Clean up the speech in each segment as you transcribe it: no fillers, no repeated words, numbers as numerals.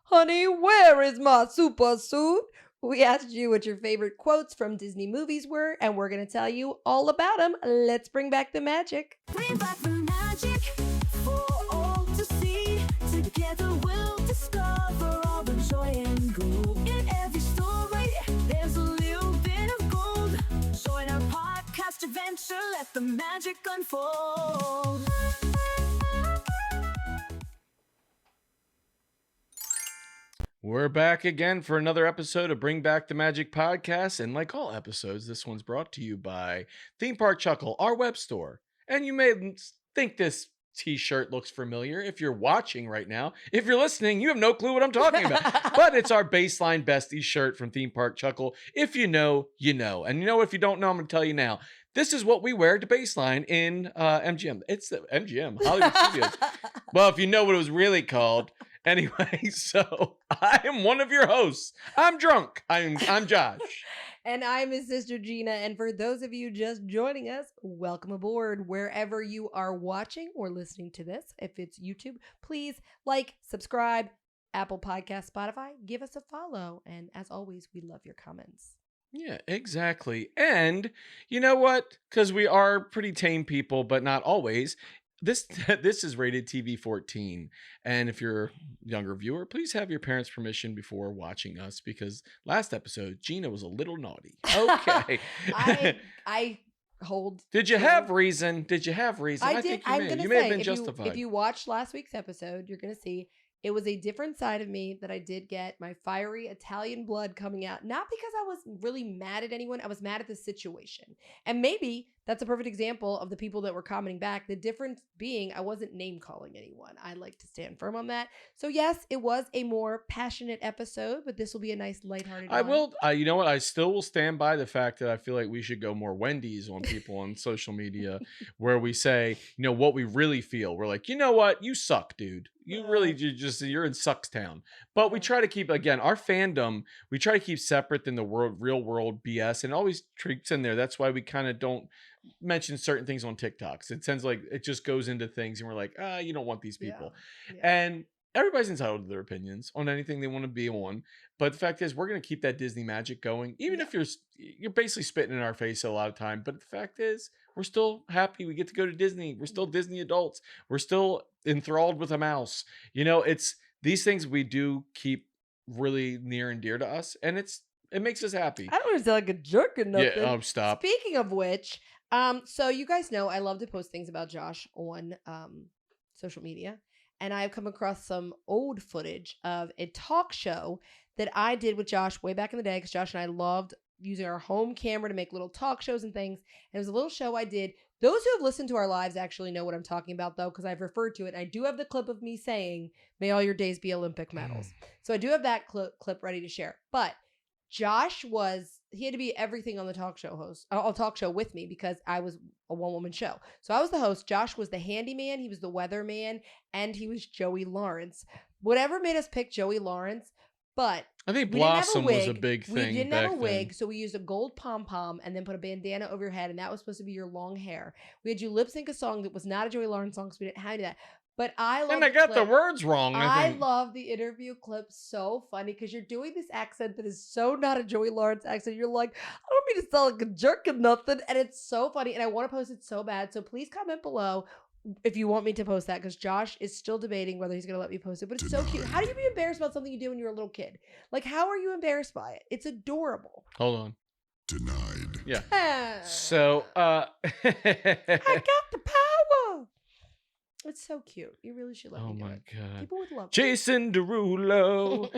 Honey, where is my super suit? We asked you what your favorite quotes from Disney movies were, and we're going to tell you all about them. Let's bring back the magic. Bring back the magic for all to see. Together we'll discover all the joy and glow. In every story, there's a little bit of gold. Join our podcast adventure, let the magic unfold. We're back again for another episode of Bring Back the Magic podcast. And like all episodes, this one's brought to you by PARK CHUCKLE, our web store. And you may think this t-shirt looks familiar if you're watching right now. If you're listening, you have no clue what I'm talking about. But it's our baseline Besties shirt from PARK CHUCKLE. If you know, you know. And you know, if you don't know, I'm going to tell you now. This is what we wear to baseline in MGM. It's the MGM, Hollywood Studios. Well, if you know what it was really called. Anyway, so I am one of your hosts. I'm drunk. I'm Josh. And I'm his sister Gina. And for those of you just joining us, welcome aboard. Wherever you are watching or listening to this, if it's YouTube, please like, subscribe, Apple Podcast, Spotify, give us a follow. And as always, we love your comments. Yeah, exactly. And you know what? Because we are pretty tame people, but not always. This is rated TV 14, and if you're a younger viewer, please have your parents' permission before watching us, because last episode Gina was a little naughty. Okay, I hold. Did you have reason? Did you have reason? I did. Think I'm you gonna may say, have been if justified. if you watched last week's episode, you're gonna see it was a different side of me that I did get my fiery Italian blood coming out. Not because I was really mad at anyone. I was mad at the situation. And maybe that's a perfect example of the people that were commenting back. The difference being I wasn't name calling anyone. I like to stand firm on that. So yes, it was a more passionate episode, but this will be a nice lighthearted one. I will. You know what? I still will stand by the fact that I feel like we should go more Wendy's on people on social media, where we say, you know, what we really feel. We're like, you know what? You suck, dude. You really you're in Suckstown. But we try to keep, again, our fandom, we try to keep separate than the real world BS, and always treats in there. That's why we kind of don't mention certain things on TikToks. It tends like it just goes into things and we're like, you don't want these people. Yeah. And everybody's entitled to their opinions on anything they want to be on. But the fact is, we're going to keep that Disney magic going, even if you're basically spitting in our face a lot of time. But the fact is, we're still happy we get to go to Disney. We're still Disney adults. We're still enthralled with a mouse. You know, it's these things we do keep really near and dear to us, and it makes us happy. I don't want to sound like a jerk or nothing. Yeah, stop. Speaking of which, so you guys know I love to post things about Josh on social media. And I've come across some old footage of a talk show that I did with Josh way back in the day, because Josh and I loved using our home camera to make little talk shows and things. And it was a little show I did. Those who have listened to our lives actually know what I'm talking about, though, because I've referred to it. And I do have the clip of me saying, may all your days be Olympic medals. So I do have that clip ready to share. But Josh he had to be everything on the talk show with me, because I was a one-woman show. So I was the host. Josh was the handyman. He was the weatherman. And he was Joey Lawrence. Whatever made us pick Joey Lawrence, but I think Blossom was a big thing. We didn't have a wig, so we used a gold pom-pom and then put a bandana over your head, and that was supposed to be your long hair. We had you lip sync a song that was not a Joey Lawrence song, because we didn't have any of that. But I love And I got the words wrong. I love the interview clip. So funny, because you're doing this accent that is so not a Joey Lawrence accent. You're like, I don't mean to sound like a jerk or nothing. And it's so funny. And I want to post it so bad. So please comment below if you want me to post that, because Josh is still debating whether he's going to let me post it. But it's so cute. How do you be embarrassed about something you did when you were a little kid? Like, how are you embarrassed by it? It's adorable. Hold on. Denied. Yeah. So, I got the power. It's so cute. You really should let me do it. Oh my God. People would love it. Jason Derulo.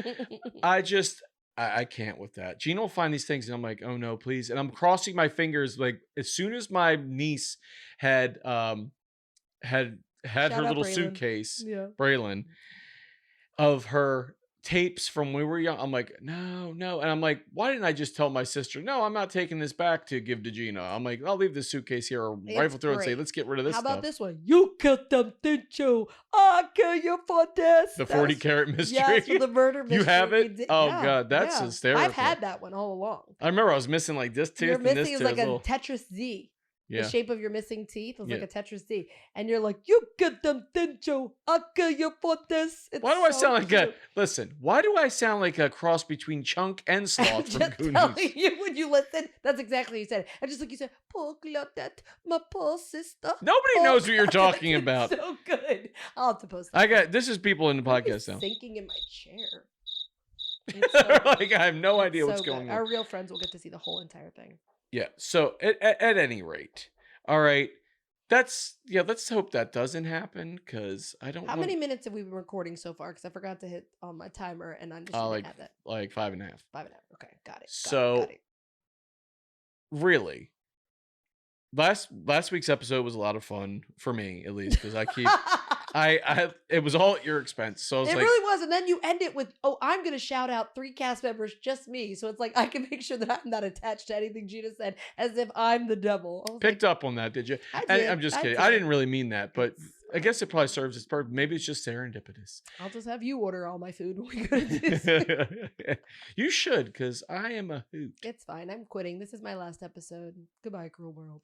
I can't with that. Gina will find these things and I'm like, oh no, please. And I'm crossing my fingers. Like, as soon as my niece had her little Braylon. suitcase, Yeah. Braylon, of her tapes from when we were young, I'm like, no. And I'm like, why didn't I just tell my sister, no, I'm not taking this back to give to Gina. I'm like, I'll leave this suitcase here, or rifle through it and say, let's get rid of this How stuff. about this one? You killed them, didn't you? I kill you for this. The 40 carat mystery. Yes, for the murder mystery. You have it? Oh Yeah, God, that's hysterical. I've had that one all along. I remember I was missing like this tooth. You're and missing this is tooth. like a little... Tetris Z. The Yeah. shape of your missing teeth was like Yeah. a Tetris D. And you're like, you get them tincho, you for this. It's Why do I so sound like a cute. listen? Why do I sound like a cross between Chunk and I'm Sloth from just Goonies? telling you when you listen, that's exactly what you said. And just like you said, poor Claudette, my poor sister. Nobody Oh, knows what you're Claudette, talking it's about. so good. I'll have to post that. I got this is people in the I'm podcast now. sinking in my chair. It's so good. Like I have no It's idea what's so good. going on. Our real friends will get to see the whole entire thing. Yeah. So at any rate, all right. Let's hope that doesn't happen because I don't. How many minutes have we been recording so far? Because I forgot to hit on my timer, and I'm just gonna add that. like 5.5. 5.5. Okay, got it. So really, last week's episode was a lot of fun for me, at least, because I keep it was all at your expense. So I was it like, really was, and then you end it with, "Oh, I'm gonna shout out 3 cast members, just me." So it's like I can make sure that I'm not attached to anything Gina said, as if I'm the devil. I was picked up on that, did you? I And did. I'm just I kidding. did. I didn't really mean that, but It's I guess it probably serves its purpose. Maybe it's just serendipitous. I'll just have you order all my food when we go to Disney. You should, because I am a hoot. It's fine. I'm quitting. This is my last episode. Goodbye, cruel world.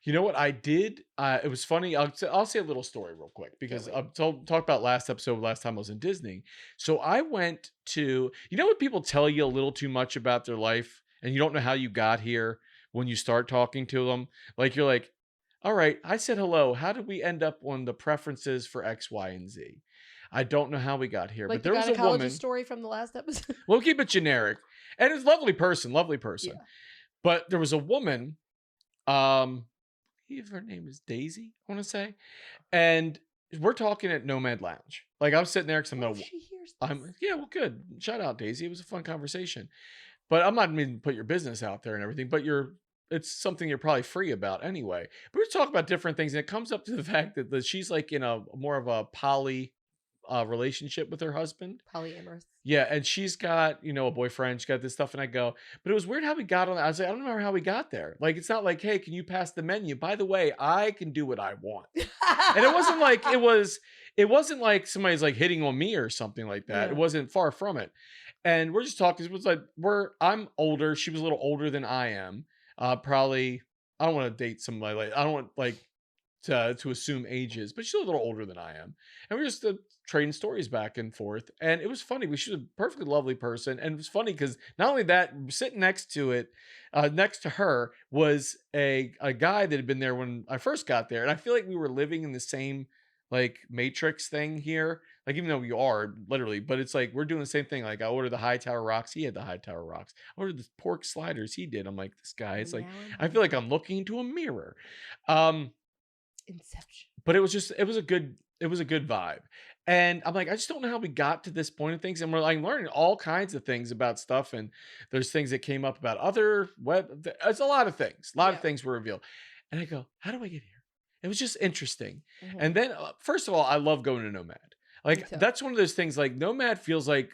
You know what I did? It was funny. I'll say a little story real quick because I've talked about last episode, last time I was in Disney. So I went to, you know what people tell you a little too much about their life and you don't know how you got here when you start talking to them? Like you're like, all right, I said hello. How did we end up on the preferences for X, Y, and Z? I don't know how we got here, Like but there was a woman. story from the last episode. We'll keep it generic. And it's a lovely person. Yeah. But there was a woman, her name is Daisy, I want to say. And we're talking at Nomad Lounge. Like I'm sitting there because What if she hears this? yeah, well, good. Shout out, Daisy. It was a fun conversation. But I'm not meaning to put your business out there and everything, but it's something you're probably free about anyway. But we're talking about different things, and it comes up to the fact that she's like in a more of a poly relationship with her husband. Polyamorous. Yeah, and she's got, a boyfriend. She's got this stuff, and I go, but it was weird how we got on that. I was like, I don't remember how we got there. Like, it's not like, hey, can you pass the menu? By the way, I can do what I want. And it wasn't like it wasn't like somebody's like hitting on me or something like that. Yeah. It wasn't far from it. And we're just talking. It was like I'm older. She was a little older than I am. Probably I don't want to date somebody like I don't want like to assume ages, but she's a little older than I am. And we're just trading stories back and forth. And it was funny. She's a perfectly lovely person. And it was funny because not only that, sitting next to her was a guy that had been there when I first got there. And I feel like we were living in the same like Matrix thing here. Like, even though we are literally, but it's like, we're doing the same thing. Like I ordered the Hightower rocks. He had the Hightower rocks. I ordered the pork sliders. He did. I'm like, this guy, it's like, I feel like I'm looking into a mirror. Inception. But it was a good vibe. And I'm like, I just don't know how we got to this point of things. And we're like learning all kinds of things about stuff. And there's things that came up about other there's a lot of things. A lot of things were revealed. And I go, how do I get here? It was just interesting. Mm-hmm. And then first of all, I love going to Nomad. Like that's one of those things, like Nomad feels like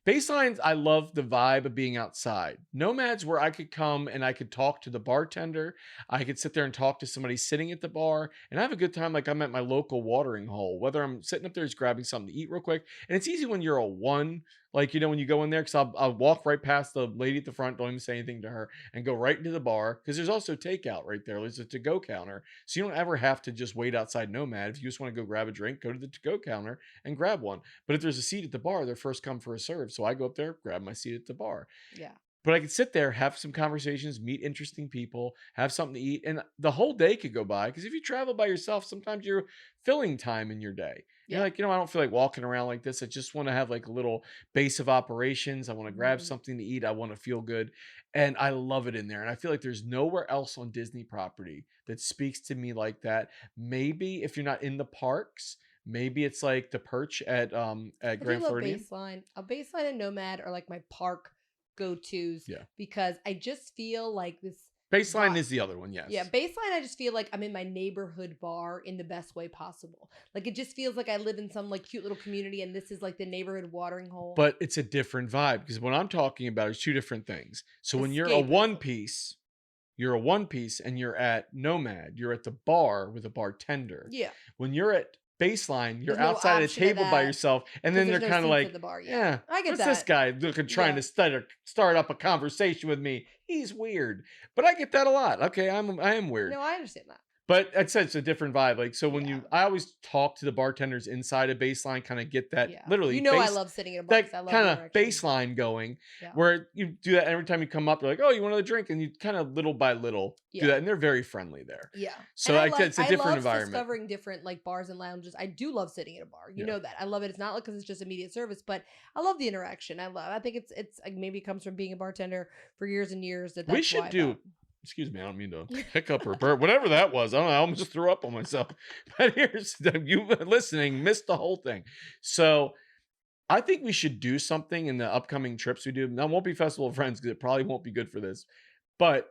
Baselines, I love the vibe of being outside. Nomad's where I could come and I could talk to the bartender. I could sit there and talk to somebody sitting at the bar and I have a good time like I'm at my local watering hole, whether I'm sitting up there just grabbing something to eat real quick. And it's easy when you're a one, like, when you go in there, because I'll walk right past the lady at the front, don't even say anything to her, and go right into the bar, because there's also takeout right there. There's a to-go counter. So you don't ever have to just wait outside Nomad. If you just want to go grab a drink, go to the to-go counter and grab one. But if there's a seat at the bar, they're first come, first serve. So I go up there, grab my seat at the bar. Yeah. But I could sit there, have some conversations, meet interesting people, have something to eat, and the whole day could go by. Because if you travel by yourself, sometimes you're filling time in your day. You're like, I don't feel like walking around like this. I just want to have like a little base of operations. I want to grab something to eat. I want to feel good. And I love it in there. And I feel like there's nowhere else on Disney property that speaks to me like that. Maybe if you're not in the parks, maybe it's like the Perch at Grand Floridian. A Baseline and Nomad are like my park go-tos. Yeah. Because I just feel like this. Baseline is the other one, yes. Yeah, Baseline, I just feel like I'm in my neighborhood bar in the best way possible. Like, it just feels like I live in some, like, cute little community, and this is, like, the neighborhood watering hole. But it's a different vibe, because what I'm talking about is two different things. So when you're a one piece and you're at Nomad, you're at the bar with a bartender. Yeah. When you're at Baseline, you're There's no outside of the option of table by that yourself, and 'cause then there's they're no kind of seats like, at the bar. yeah, I get what's this that. guy looking trying Yeah. to start up a conversation with me? He's weird, but I get that a lot. Okay, I am weird. No, I understand that. But I'd say it's a different vibe. Like, so when Yeah. I always talk to the bartenders inside of Baseline, kind of get that Yeah. literally You know I base love sitting at a bar 'cause I that love kind the of interaction. baseline going, Yeah. where you do that every time you come up. You're like, oh, you want another drink, and you kind of little by little do Yeah. that, and they're very friendly there. Yeah. So And I like like it's a I different love environment. discovering different like bars and lounges. I do love sitting at a bar. You Yeah. know that. I love it. It's not like because it's just immediate service, but I love the interaction. I think it's like maybe it comes from being a bartender for years and years that We that's should why. do. Excuse me, I don't mean to hiccup or burp, whatever that was. I don't know. I almost just threw up on myself. But here's you listening, missed the whole thing. So I think we should do something in the upcoming trips we do. Now, it won't be Festival of Friends because it probably won't be good for this. But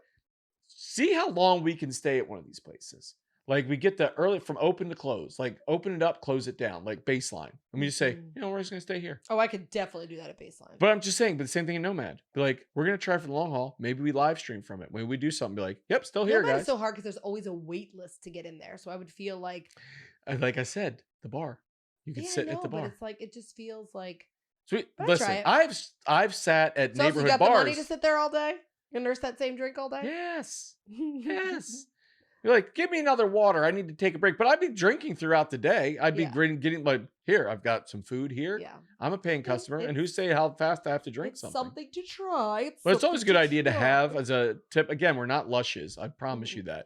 see how long we can stay at one of these places. Like we get the early from open to close, like open it up, close it down, like baseline. And we just say, Mhm. you know, we're just gonna stay here. Oh, I could definitely do that at Baseline. But I'm just saying, but the same thing in Nomad. Be like, we're gonna try for the long haul. Maybe we live stream from it. Maybe we do something. Be like, yep, still here, Nomad is guys. so hard because there's always a wait list to get in there. So I would feel like And like I said, the bar. You can yeah, I sit know, at the but bar. it's like it just feels like. Sweet. But I'd Listen, try it. I've sat at So you neighborhood got bars. the money to sit there all day and nurse that same drink all day? Yes. Yes. You're like, give me another water. I need to take a break. But I'd be drinking throughout the day. I'd be Yeah. getting like, here, I've got some food here. Yeah. I'm a paying customer. And who It's- say how fast I have to drink It's something? something to try. But it's always a something good idea to have try. as a tip. Again, we're not lushes. I promise you Mhm.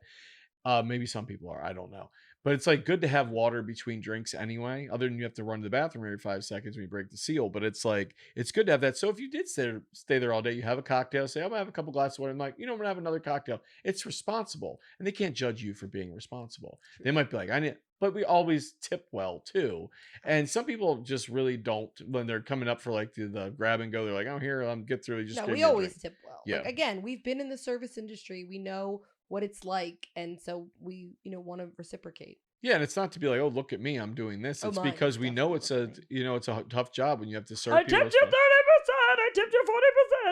that. Maybe some people are. I don't know. But it's like good to have water between drinks anyway, other than you have to run to the bathroom every 5 seconds when you break the seal. But it's like, it's good to have that. So if you did stay there all day, you have a cocktail, say, I'm going to have a couple glasses of water. I'm like, you know, I'm going to have another cocktail. It's responsible. And they can't judge you for being responsible. They might be like, I need, but we always tip well too. And some people just really don't when they're coming up for like the grab and go. They're like, oh, here, I'm get through. Just No, give we me a always drink. tip well. Yeah. Like again, we've been in the service industry. We know what it's like, and so we, want to reciprocate. Yeah, and it's not to be like, oh, look at me, I'm doing this. Oh, It's mine, because we know definitely it's look a at me. it's a tough job when you have to serve I people. tipped you 30%. I tipped you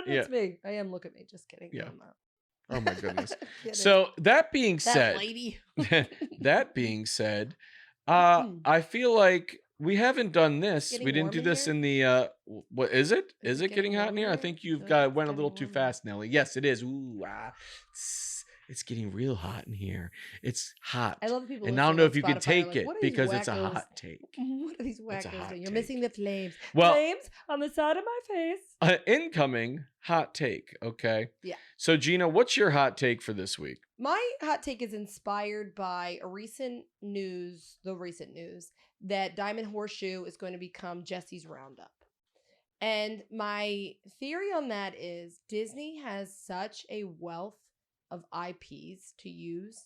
40%. Yeah. That's me. I am. Look at me. Just kidding. Yeah. No, I'm not. Oh my goodness. Kidding. So that being that said, lady. that being said, I feel like we haven't done this. Getting We didn't warm do in this here? in the what is it? Is Is it it getting getting hot in warm here? in I here? think I you've feel like got it's went a getting little too warm in here. fast, Nelly. Yes, it is. Ooh, it's getting real hot in here. It's hot. I love the people. And I don't listening know on if you can Spotify are take like, it "What are these because it's a wackos- hot take. What are these It's a wackos hot doing? You're take. missing the flames. Well- Flames on the side of my face. Incoming hot take. Okay. Yeah. So Gina, what's your hot take for this week? My hot take is inspired by the recent news that Diamond Horseshoe is going to become Jesse's Roundup. And my theory on that is Disney has such a wealth of IPs to use,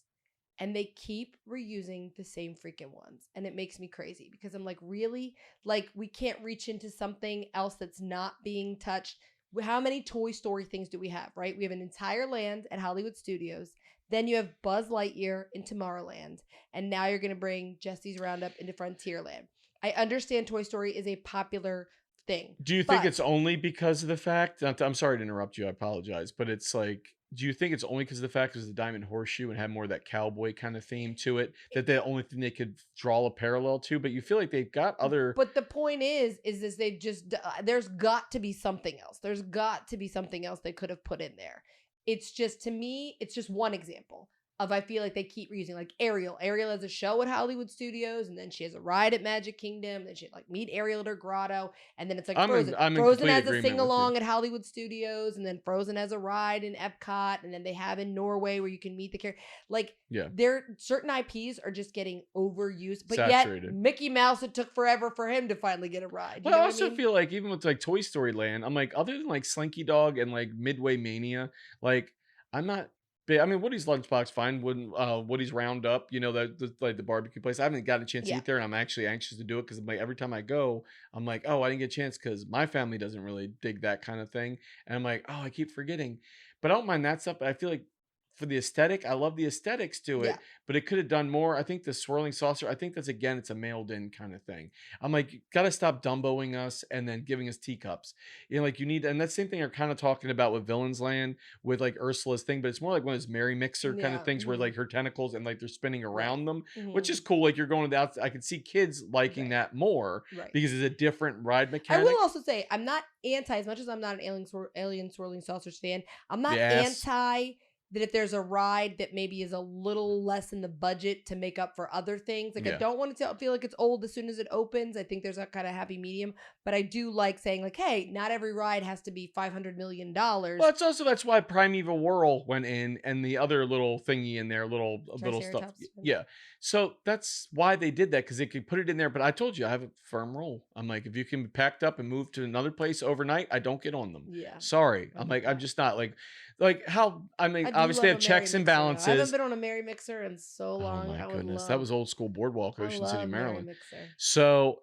and they keep reusing the same freaking ones. And it makes me crazy because I'm like, really? Like, we can't reach into something else that's not being touched. How many Toy Story things do we have, right? We have an entire land at Hollywood Studios. Then you have Buzz Lightyear in Tomorrowland. And now you're going to bring Jesse's Roundup into Frontierland. I understand Toy Story is a popular thing. Do you think but- it's only because of the fact? I'm sorry to interrupt you. I apologize, but it's like, do you think it's only because of the fact it was the Diamond Horseshoe and had more of that cowboy kind of theme to it that the only thing they could draw a parallel to? But you feel like they've got other. But the point is they just there's got to be something else. There's got to be something else they could have put in there. It's just, to me, it's just one example of, I feel like they keep reusing, like Ariel. Ariel has a show at Hollywood Studios, and then she has a ride at Magic Kingdom. Then she like meet Ariel at her grotto, and then it's like I'm in- Frozen. I'm in Frozen complete has a agreement with sing you. along at Hollywood Studios, and then Frozen has a ride in Epcot, and then they have in Norway where you can meet the character. Like, Yeah. there certain IPs are just getting overused, but Saturated. yet Mickey Mouse, it took forever for him to finally get a ride. You But know I what also mean? feel like even with like Toy Story Land, I'm like, other than like Slinky Dog and like Midway Mania, like I'm not. I mean, Woody's Lunchbox fine. Woody's Roundup, you know, like the barbecue place. I haven't got a chance to Yeah. eat there, and I'm actually anxious to do it because like every time I go, I'm like, oh, I didn't get a chance because my family doesn't really dig that kind of thing, and I'm like, oh, I keep forgetting, but I don't mind that stuff. But I feel like for the aesthetic. I love the aesthetics to Yeah. it, but it could have done more. I think the swirling saucer, I think that's again, it's a mailed in kind of thing. I'm like, you gotta stop Dumboing us and then giving us teacups. You know, like you need, and that same thing you're kind of talking about with Villain's Land with like Ursula's thing, but it's more like one of those Mary Mixer kind of Yeah. things where like her tentacles and like they're spinning Right. around them, which Mhm. is cool. Like you're going to the outside. I could see kids liking Right. that more Right. because it's a different ride I mechanic. will also say I'm not anti, as much as I'm not an alien swirling saucers fan. I'm not Yes. anti that if there's a ride that maybe is a little less in the budget to make up for other things. Like I Yeah. don't want it to feel like it's old as soon as it opens. I think there's a kind of happy medium, but I do like saying like, hey, not every ride has to be $500 million. Well, it's also that's why Primeval Whirl went in and the other little thingy in there, little stuff. Triceratops. Yeah. So that's why they did that because they could put it in there. But I told you I have a firm rule. I'm like, if you can be packed up and move to another place overnight, I don't get on them. Yeah. Sorry. I I'm get like, I'm that. just not like how I mean, I do obviously love have a Mary checks and Mixer, though. I haven't balances. been on a Mary Mixer in so Oh long. my I would goodness. love. That was old school boardwalk, I Ocean City, love Mary Maryland. Mixer. So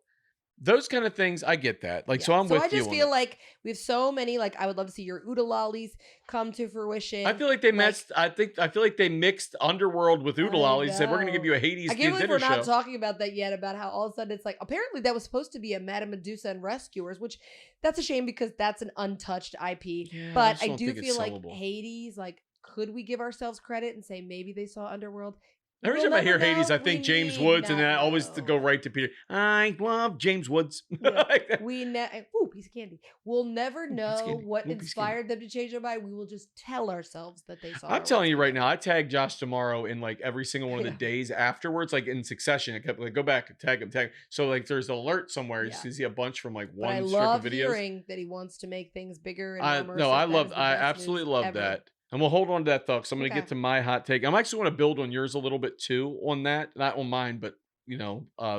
those kind of things, I get that. Like, so Yeah. I'm So with I you just on feel it. like we have so many. Like I would love to see your Oodle Lollies come to fruition. I feel like they Like, mixed. I feel like they mixed Underworld with Oodle I Ollie. Said we're going to give know. you a Hades I can't themed believe dinner we're not show. talking about that yet. About how all of a sudden it's like apparently that was supposed to be a Madame Medusa and Rescuers, which that's a shame because that's an untouched IP. Yeah, But just I don't do think it's feel like sellable. Hades. Like, could we give ourselves credit and say maybe they saw Underworld? Every We'll time I hear never Hades, know. I think We James need Woods, and then not I always go know. right to Peter. I love James Woods. Yeah. Like that. Ooh, piece of candy. We'll never Ooh, piece of know candy. what Ooh, piece of candy. inspired them to change their mind. We will just tell ourselves that they saw. I'm our telling worlds you right now, together. I tagged Josh tomorrow in like every single one of the Yeah. days afterwards, like in succession. I kept like go back and tag him, tag him. So like there's an alert somewhere. You Yeah. see a bunch from like But I one strip love of videos. hearing that he wants to make things bigger and I more no, immersive. I That love, is the I best absolutely news love ever. that. And we'll hold on to that thought. So I'm going to Okay. get to my hot take. I'm actually want to build on yours a little bit too on that, not on mine, but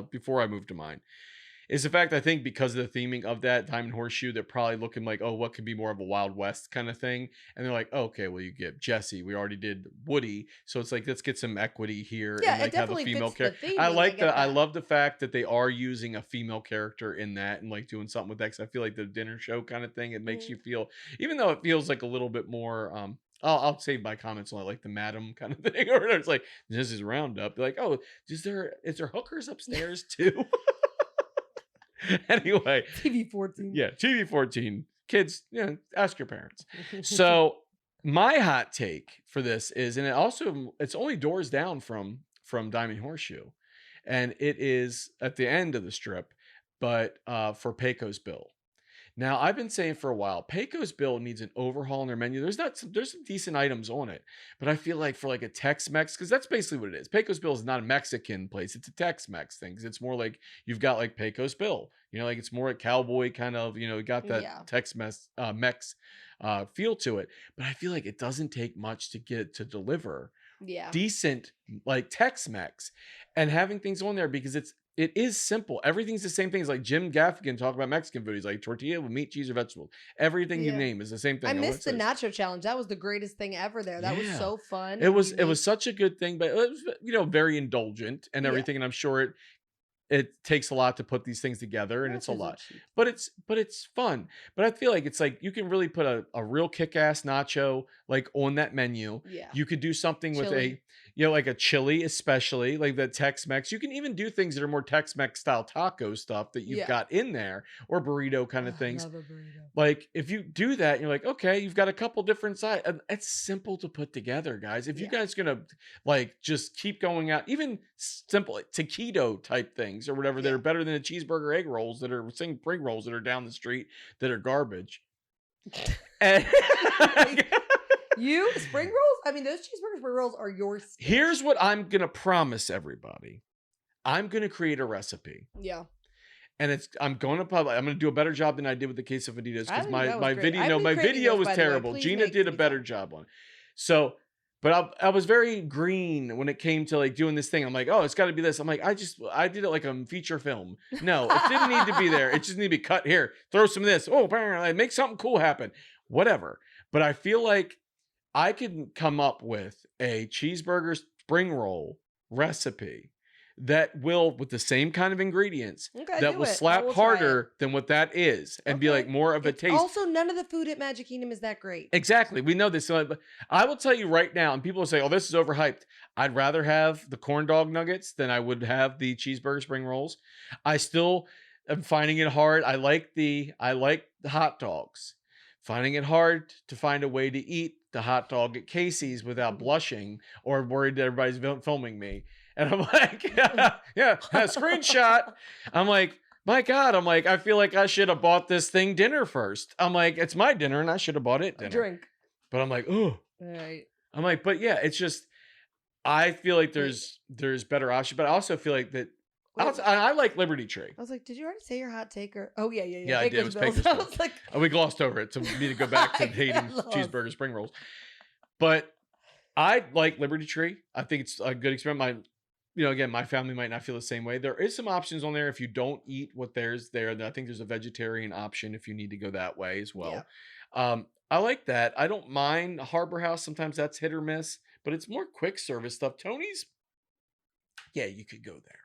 before I move to mine, is the fact I think because of the theming of that Diamond Horseshoe, they're probably looking like, oh, what could be more of a Wild West kind of thing, and they're like, oh, okay, well, you get Jesse, we already did Woody, so it's like let's get some equity here Yeah, and it like have a definitely female fits the character. theming. I I like get that. I that. love the fact that they are using a female character in that and like doing something with that. Because I feel like the dinner show kind of thing, it makes you feel, even though it feels like a little bit more. I'll save my comments on like the madam kind of thing, or it's like this is roundup. Like, oh, is there hookers upstairs too? Anyway, TV 14. yeah, TV 14 kids. Yeah, ask your parents. So my hot take for this is, and it's only doors down from Diamond Horseshoe, and it is at the end of the strip, but for Pecos Bill. Now, I've been saying for a while, Pecos Bill needs an overhaul in their menu. There's some decent items on it, but I feel like for like a Tex-Mex, because that's basically what it is. Pecos Bill is not a Mexican place; it's a Tex-Mex thing. 'Cause it's more like you've got like Pecos Bill, like it's more a cowboy kind of, you got that Yeah. Tex-Mex feel to it. But I feel like it doesn't take much to get it to deliver Yeah. decent like Tex-Mex and having things on there because it is simple. Everything's the same thing. It's like Jim Gaffigan talk about Mexican food. He's like tortilla with meat, cheese, or vegetables. Everything you Yeah. name is the same thing. I And missed the what's nacho challenge. That was the greatest thing ever there. That was Yeah. so fun. It and was unique. such a good thing, but it was very indulgent and Yeah. everything. And I'm sure it takes a lot to put these things together, and it's a Nachos are lot. cheap. But it's fun. But I feel like it's like you can really put a real kick-ass nacho like on that menu. Yeah. You could do something with Chili. like a chili, especially like the Tex-Mex. You can even do things that are more Tex-Mex style taco stuff that you've Yeah. got in there, or burrito kind of Oh, I things. love a burrito. Like if you do that, you're like, okay, you've got a couple different sides. It's simple to put together, guys. If you Yeah. guys gonna like just keep going out, even simple taquito type things or whatever that Yeah. are better than the cheeseburger egg rolls that are spring rolls that are down the street that are garbage. And You spring rolls? I mean, those cheeseburger spring rolls are your stitch. here's what I'm gonna promise everybody. I'm gonna create a recipe. Yeah. And I'm going to do a better job than I did with the quesadillas I because think my that was my great. video I've been my craving video those, was by the way. terrible. Please Gina make did a me better some. job on it. So, but I was very green when it came to like doing this thing. I'm like, oh, it's got to be this. I'm like, I did it like a feature film. No, it didn't need to be there. It just need to be cut here. Throw some of this. Oh, like, make something cool happen. Whatever. But I feel like I could come up with a cheeseburger spring roll recipe that will, with the same kind of ingredients, Okay, that do will it. I slap will try it. harder than what that is and be like Okay. more of a It's taste. also, none of the food at Magic Kingdom is that great. Exactly. We know this. So I will tell you right now, and people will say, oh, this is overhyped. I'd rather have the corn dog nuggets than I would have the cheeseburger spring rolls. I still am finding it hard. I like the hot dogs. Finding it hard to find a way to eat the hot dog at Casey's without blushing or worried that everybody's filming me. And I'm like, yeah, screenshot. I'm like, my God, I'm like, I feel like I should have bought this thing dinner first. I'm like, it's my dinner and I should have bought it A dinner. drink. But I'm like, oh. All right. I'm like, but yeah, it's just, I feel like there's better options, but I also feel like that, I like Liberty Tree. I was like, did you already say your hot take? Or oh yeah. Yeah, I did. It was Bills. Baker's I Bills. was like, We glossed over it to me to go back to hating cheeseburger spring rolls. But I like Liberty Tree. I think it's a good experiment. Again, my family might not feel the same way. There is some options on there if you don't eat what there's there. I think there's a vegetarian option if you need to go that way as well. I like that. I don't mind Harbor House. Sometimes that's hit or miss, but it's more quick service stuff. Tony's, yeah, you could go there.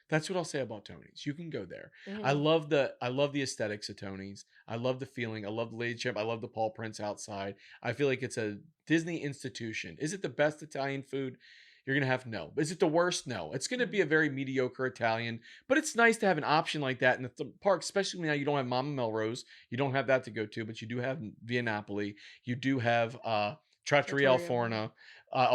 That's what I'll say about Tony's. You can go there. mhm. I love the aesthetics of Tony's. I love the feeling. I love the Lady Champ. I love the Paw Prints outside. I feel like it's a Disney institution. Is it the best Italian food? You're gonna have no. Is it the worst? No. It's gonna be a very mediocre Italian, but it's nice to have an option like that in the park, especially now you don't have Mama Melrose. You don't have that to go to, but you do have Via Napoli. You do have Trattoria Al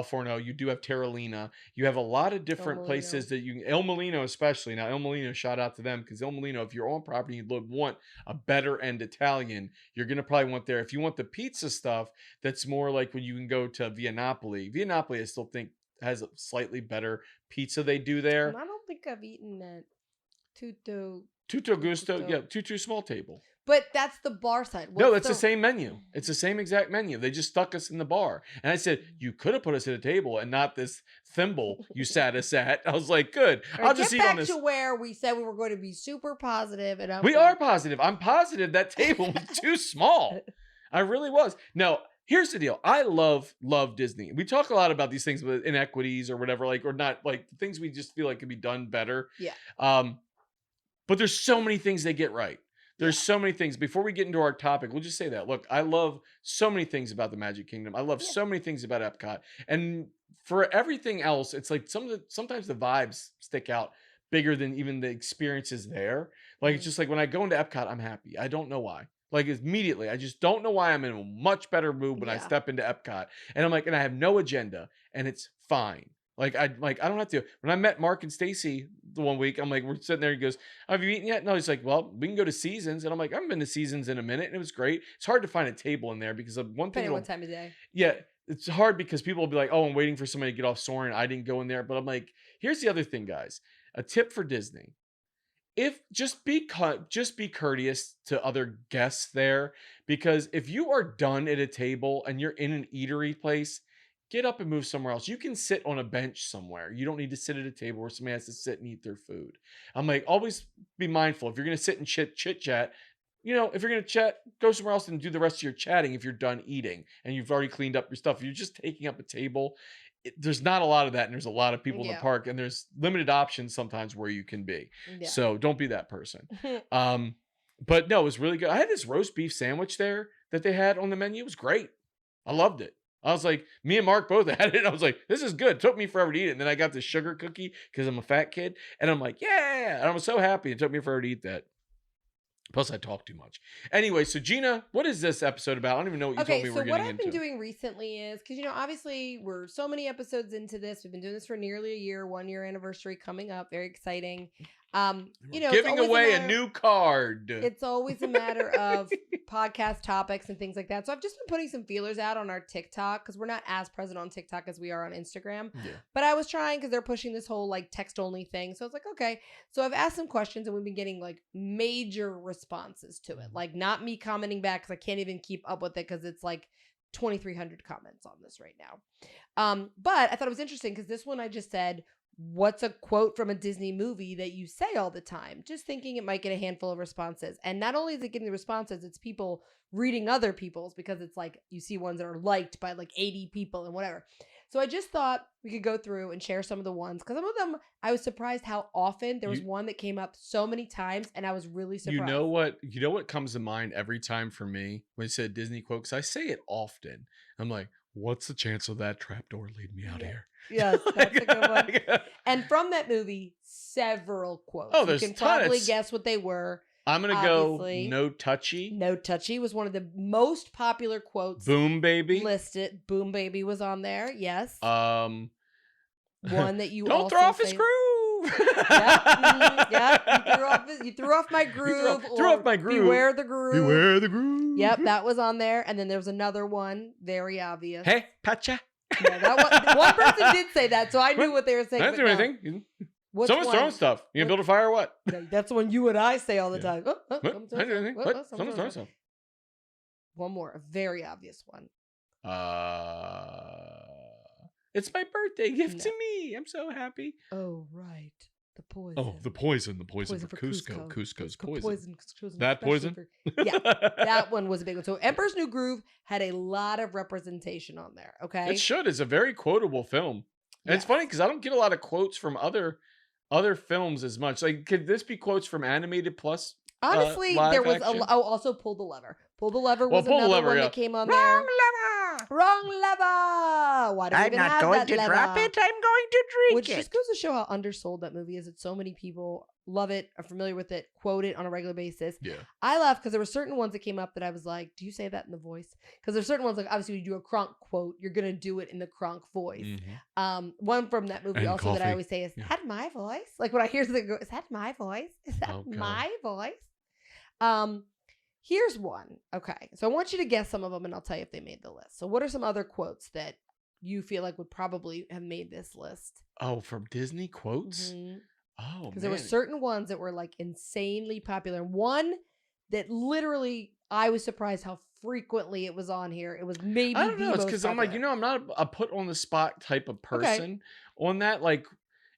Forno. You do have Terralina. You have a lot of different places that you El Molino, especially. Now, El Molino, shout out to them because El Molino, if you're on property, you want a better end Italian, you're going to probably want there. If you want the pizza stuff, that's more like when you can go to Via Napoli. Via Napoli, I still think has a slightly better pizza they do there. I don't think I've eaten at Tutto Gusto. Yeah, Tutto Small Table. But that's the bar side. No, it's the same menu. It's the same exact menu. They just stuck us in the bar. And I said, you could have put us at a table and not this thimble you sat us at. I was like, good. I'll just eat on this. Get back to where we said we were going to be super positive. And we are positive. I'm positive that table was too small. I really was. No, here's the deal. I love Disney. We talk a lot about these things with inequities or whatever, or not, things we just feel like could be done better. Yeah. But there's so many things they get right. There's so many things. Before we get into our topic, we'll just say that. Look, I love so many things about the Magic Kingdom. I love so many things about Epcot. And for everything else, it's like sometimes the vibes stick out bigger than even the experiences there. Like, it's just like when I go into Epcot, I'm happy. I don't know why. Like, immediately, I just don't know why I'm in a much better mood when I step into Epcot. And I'm like, and I have no agenda, and it's fine. I don't have to. When I met Mark and Stacy the one week, I'm like, we're sitting there. He goes, have you eaten yet? No, he's like, well, we can go to Seasons. And I'm like, I haven't been to Seasons in a minute. And it was great. It's hard to find a table in there because of one thing. Depending on what time of day. Yeah. It's hard because people will be like, oh, I'm waiting for somebody to get off Soarin'. I didn't go in there. But I'm like, here's the other thing, guys. A tip for Disney. Just be courteous to other guests there, because if you are done at a table and you're in an eatery place, get up and move somewhere else. You can sit on a bench somewhere. You don't need to sit at a table where somebody has to sit and eat their food. I'm like, always be mindful. If you're going to sit and chit chat, if you're going to chat, go somewhere else and do the rest of your chatting if you're done eating and you've already cleaned up your stuff. If you're just taking up a table, there's not a lot of that. And there's a lot of people in the park, and there's limited options sometimes where you can be. Yeah. So don't be that person. But no, it was really good. I had this roast beef sandwich there that they had on the menu. It was great. I loved it. I was like, me and Mark both had it. I was like, this is good. It took me forever to eat it. And then I got the sugar cookie because I'm a fat kid. And I'm like, yeah. And I was so happy. It took me forever to eat that. Plus, I talk too much. Anyway, so Gina, what is this episode about? I don't even know what you told me we're getting into. Okay, so what I've been doing recently is, because, obviously we're so many episodes into this. We've been doing this for nearly a year, 1 year anniversary coming up. Very exciting. Giving away a new card. It's always a matter of podcast topics and things like that. So I've just been putting some feelers out on our TikTok, because we're not as present on TikTok as we are on Instagram. Yeah. But I was trying, because they're pushing this whole text only thing. So I was like, okay. So I've asked some questions, and we've been getting major responses to it. Not me commenting back, because I can't even keep up with it, because it's 2,300 comments on this right now. But I thought it was interesting, because this one I just said, what's a quote from a Disney movie that you say all the time? Just thinking it might get a handful of responses. And not only is it getting the responses, it's people reading other people's, because it's you see ones that are liked by 80 people and whatever. So I just thought we could go through and share some of the ones because some of them I was surprised how often there was one that came up so many times, and I was really surprised. You know what? You know what comes to mind every time for me when you said Disney quote? Because I say it often. I'm like, what's the chance of that trapdoor leading me out of here? Yes, that's a good one. And from that movie, several quotes. Oh, there's you can probably tons. guess what they were. I'm gonna Obviously. go no touchy. No touchy was one of the most popular quotes. Boom baby. Listed. Boom baby was on there. Yes. One that you don't also throw off his say- groove. Yep. You threw off my groove. Threw off my groove. Beware the groove. Beware the groove. Yep, that was on there. And then there was another one, very obvious. Hey, Pacha. Yeah, that one person did say that, so I knew what they were saying. I didn't do anything. Which Someone's one? throwing stuff. You gonna build a fire or what? No, that's the one you and I say all the Yeah. time. What? I didn't do anything. What? Someone's throwing stuff. One more, a very obvious one. It's my birthday gift No. to me. I'm so happy. Oh, right. The poison. Oh, the poison. The poison for Cusco. Cusco's poison. That especially poison? Yeah, that one was a big one. So Emperor's New Groove had a lot of representation on there. Okay. It should. It's a very quotable film. And it's funny because I don't get a lot of quotes from other films as much. Like, could this be quotes from animated plus? Honestly, live there was action? also Pull the Lever. Pull the Lever was Pull the another Lever, one yeah. that came on Wrong there. lever. Wrong lever. Why do we even have that lever? I'm going to drink Which just goes to show how undersold that movie is. That so many people love it, are familiar with it, quote it on a regular basis. Yeah. I laughed because there were certain ones that came up that I was like, do you say that in the voice? Because there's certain ones, like obviously when you do a Kronk quote, you're going to do it in the Kronk voice. Mhm. One from that movie And also that I coffee. always say is, Yeah. is that my voice? Like when I hear something go, is that my voice? Is that Oh, God. my voice? Here's one. Okay. So I want you to guess some of them and I'll tell you if they made the list. So what are some other quotes that you feel like would probably have made this list? Oh, from Disney quotes? Mhm. Oh, Because there were man. certain ones that were like insanely popular. One that literally I was surprised how frequently it was on here. It was maybe I don't the know. It's most because I'm like, popular. I'm not a put on the spot type of person on that. Like,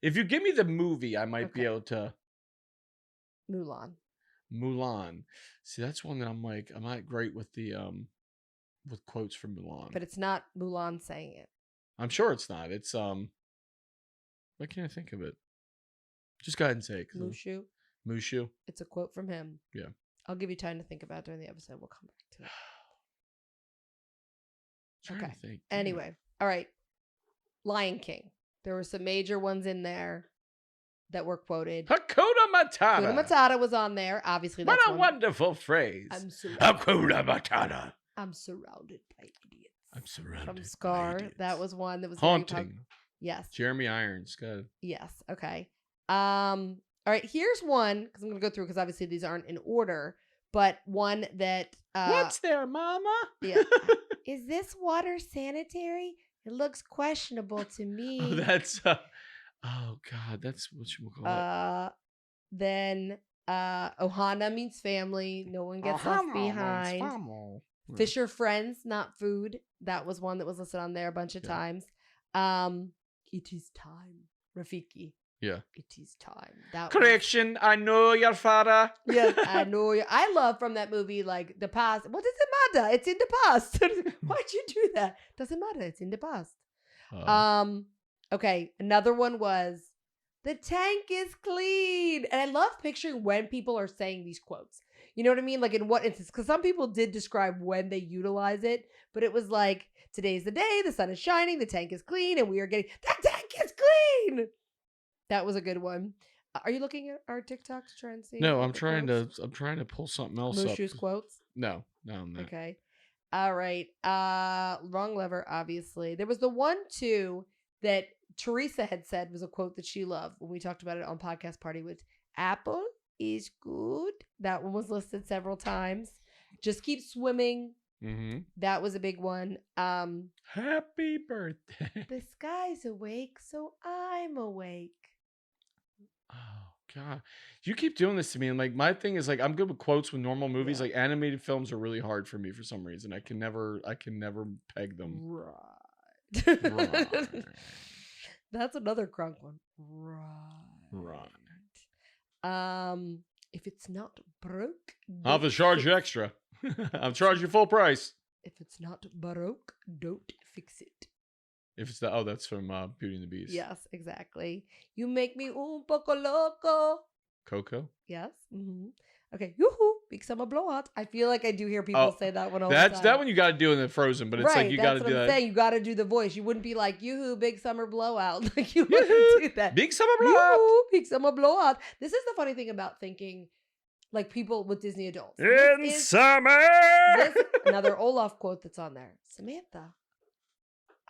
if you give me the movie, I might be Okay. able to. Mulan. Mulan. See, that's one that I'm like, I'm not great with the with quotes from Mulan. But it's not Mulan saying it. I'm sure it's not. It's why can't I think of it? Just go ahead and say it. Mushu. Mushu. It's a quote from him. Yeah. I'll give you time to think about it during the episode. We'll come back to it. Trying Okay. to think. Damn. Anyway. All right. Lion King. There were some major ones in there that were quoted. Hakuna Matata. Hakuna Matata was on there. Obviously, What that's a one. wonderful phrase. I'm surrounded. Hakuna Matata. I'm surrounded by idiots. I'm surrounded From by Scar. idiots. That was one that was very Haunting. Yes. Jeremy Irons. Good. Yes. Okay. All right. Here's one because I'm gonna go through because obviously these aren't in order, but one that What's there, Mama? yeah. Is this water sanitary? It looks questionable to me. Oh, that's. Oh God, that's what you call it. Then Ohana means family. No one gets left behind. Fisher friends, not food. That was one that was listed on there a bunch of times. It is time, Rafiki. Yeah. It is time. That Correction. I know your father. Yes, I know. I love from that movie, like the past. What does it matter? It's in the past. Why'd you do that? Doesn't matter. It's in the past. Okay. Another one was the tank is clean, and I love picturing when people are saying these quotes. You know what I mean? Like in what instance? Because some people did describe when they utilize it, but it was like today's the day. The sun is shining. The tank is clean, and we are getting the tank is clean. That was a good one. Are you looking at our TikTok to try and see? No, what I'm the trying quotes? to. I'm trying to pull something else Mushu's up. quotes. No, I'm not. Okay. All right. Wrong lever, obviously. There was the one too that Teresa had said was a quote that she loved when we talked about it on Podcast Party with Apple is good. That one was listed several times. Just keep swimming. Mm-hmm. That was a big one. Happy birthday. The sky's awake, so I'm awake. Oh God, you keep doing this to me, and like my thing is like I'm good with quotes with normal movies. Yeah. Like animated films are really hard for me for some reason. I can never peg them. Right. Right. That's another crunk one. Right. If it's not broke, I'll have to don't charge you fix- extra. I'll charge you full price. If it's not broke, don't fix it. If it's that's from Beauty and the Beast. Yes, exactly. You make me un poco loco. Coco. Yes. Okay. Yoo-hoo. Big summer blowout. I feel like I do hear people say that one all the time. That one you got to do in the Frozen, but it's like you got to do that. That's what I'm saying. You got to do the voice. You wouldn't be like, yoo-hoo, big summer blowout. Like you wouldn't do that. Big summer blowout. Yoo-hoo, big summer blowout. This is the funny thing about thinking like people with Disney adults. In summer. Another Olaf quote that's on there. Samantha.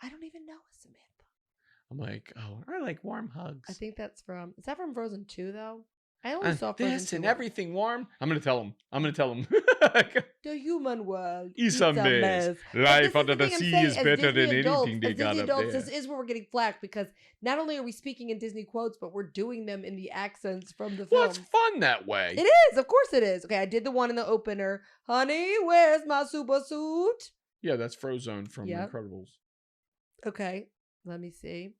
I don't even know a Samantha. I'm like, oh, I like warm hugs. I think that's from. Is that from Frozen 2 though? I only saw Frozen 2. This and everything warm. I'm gonna tell him. The human world is a mess. Life under the sea is better than anything they got up there. This is where we're getting flack because not only are we speaking in Disney quotes, but we're doing them in the accents from the film. Well, it's fun that way. It is, of course it is. Okay, I did the one in the opener. Honey, where's my super suit? Yeah, that's Frozone from Incredibles. Okay, let me see.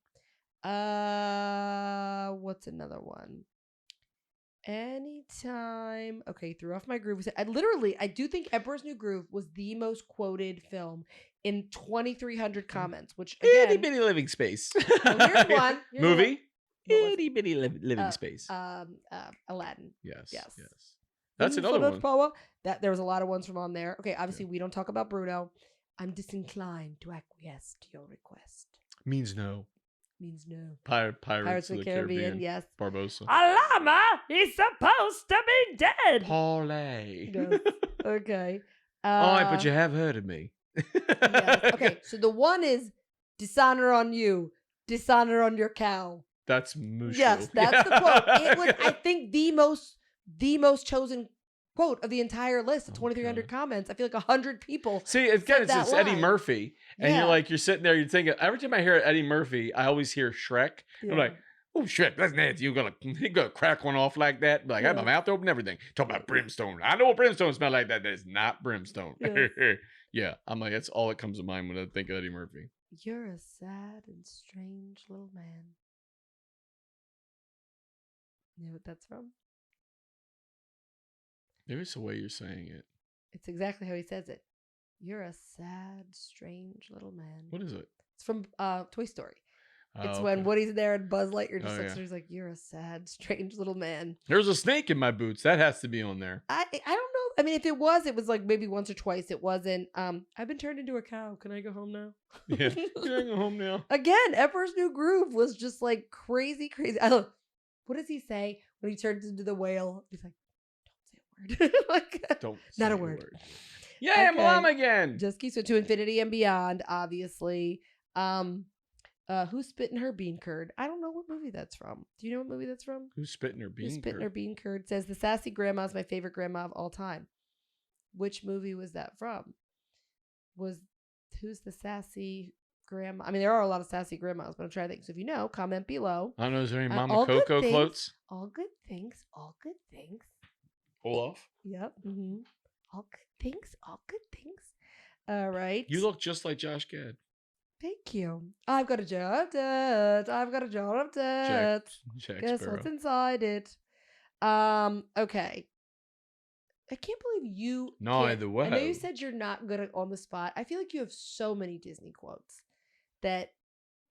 What's another one? Anytime. Okay, threw off my groove. I do think Emperor's New Groove was the most quoted film in 2,300 comments, which again, itty bitty living space. Well, here's one. Movie. Itty bitty living space. Aladdin. Yes. That's another one. Power. That there was a lot of ones from on there. Okay, obviously we don't talk about Bruno. I'm disinclined to acquiesce to your request. Means no. Means no. Pirates of the Caribbean. Yes. Barbosa. A llama is supposed to be dead. Parlay. Yes. Okay. But you have heard of me. Yes. Okay, so the one is dishonor on you, dishonor on your cow. That's Mushu. Yes, that's the quote. It was, I think, the most chosen quote of the entire list of 2,300 comments. I feel like 100 people. See, again, it's Eddie Murphy, and you're sitting there, you're thinking. Every time I hear Eddie Murphy, I always hear Shrek. Yeah. I'm like, oh Shrek, that's nasty. You gonna crack one off like that? Like I have my mouth open, everything. Talk about brimstone. I know what brimstone smells like. That is not brimstone. Yeah, I'm like, that's all that comes to mind when I think of Eddie Murphy. You're a sad and strange little man. You know what that's from? Maybe it's the way you're saying it. It's exactly how he says it. You're a sad, strange little man. What is it? It's from Toy Story. It's when Woody's there and Buzz Lightyear just looks he's like, you're a sad, strange little man. There's a snake in my boots. That has to be on there. I don't know. I mean, if it was like maybe once or twice. It wasn't. I've been turned into a cow. Can I go home now? Yeah. Can I go home now? Again, Emperor's New Groove was just like crazy. I love. What does he say when he turns into the whale? He's like, don't say a word. Like, don't not say a word. Yeah, I'm mom again. Just keeps it to infinity and beyond, obviously. Who's spitting her bean curd? I don't know what movie that's from. Do you know what movie that's from? Who's spitting her bean curd? Who's spitting her bean curd? Says the sassy grandma is my favorite grandma of all time. Which movie was that from? Who's the sassy grandma? I mean, there are a lot of sassy grandmas, but I'm trying to think. So if you know, comment below. I don't know. Is there any Mama Coco quotes? All good things. All good things. Olaf. Yep. Mm-hmm. All good things. All good things. All right. You look just like Josh Gad. Thank you. I've got a jar of dirt. I've got a jar of dirt. Guess what's inside it? Okay. I can't believe you. Neither way. I know you said you're not good at on the spot. I feel like you have so many Disney quotes that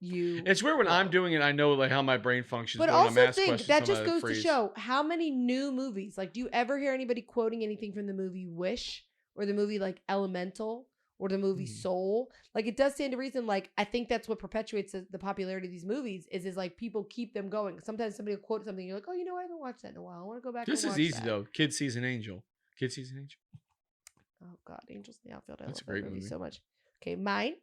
you. It's weird when I'm doing it. I know like how my brain functions. But also think that just goes to show how many new movies. Like, do you ever hear anybody quoting anything from the movie Wish or the movie like Elemental? Or the movie Soul. Like, it does stand to reason. Like, I think that's what perpetuates the popularity of these movies is like people keep them going. Sometimes somebody will quote something. You're like, oh, you know, I haven't watched that in a while. I want to go back and watch that. This is easy, though. Kid Sees an Angel. Kid Sees an Angel. Oh, God. Angels in the Outfield. I that's love a great that movie movie so much. Okay. Mine.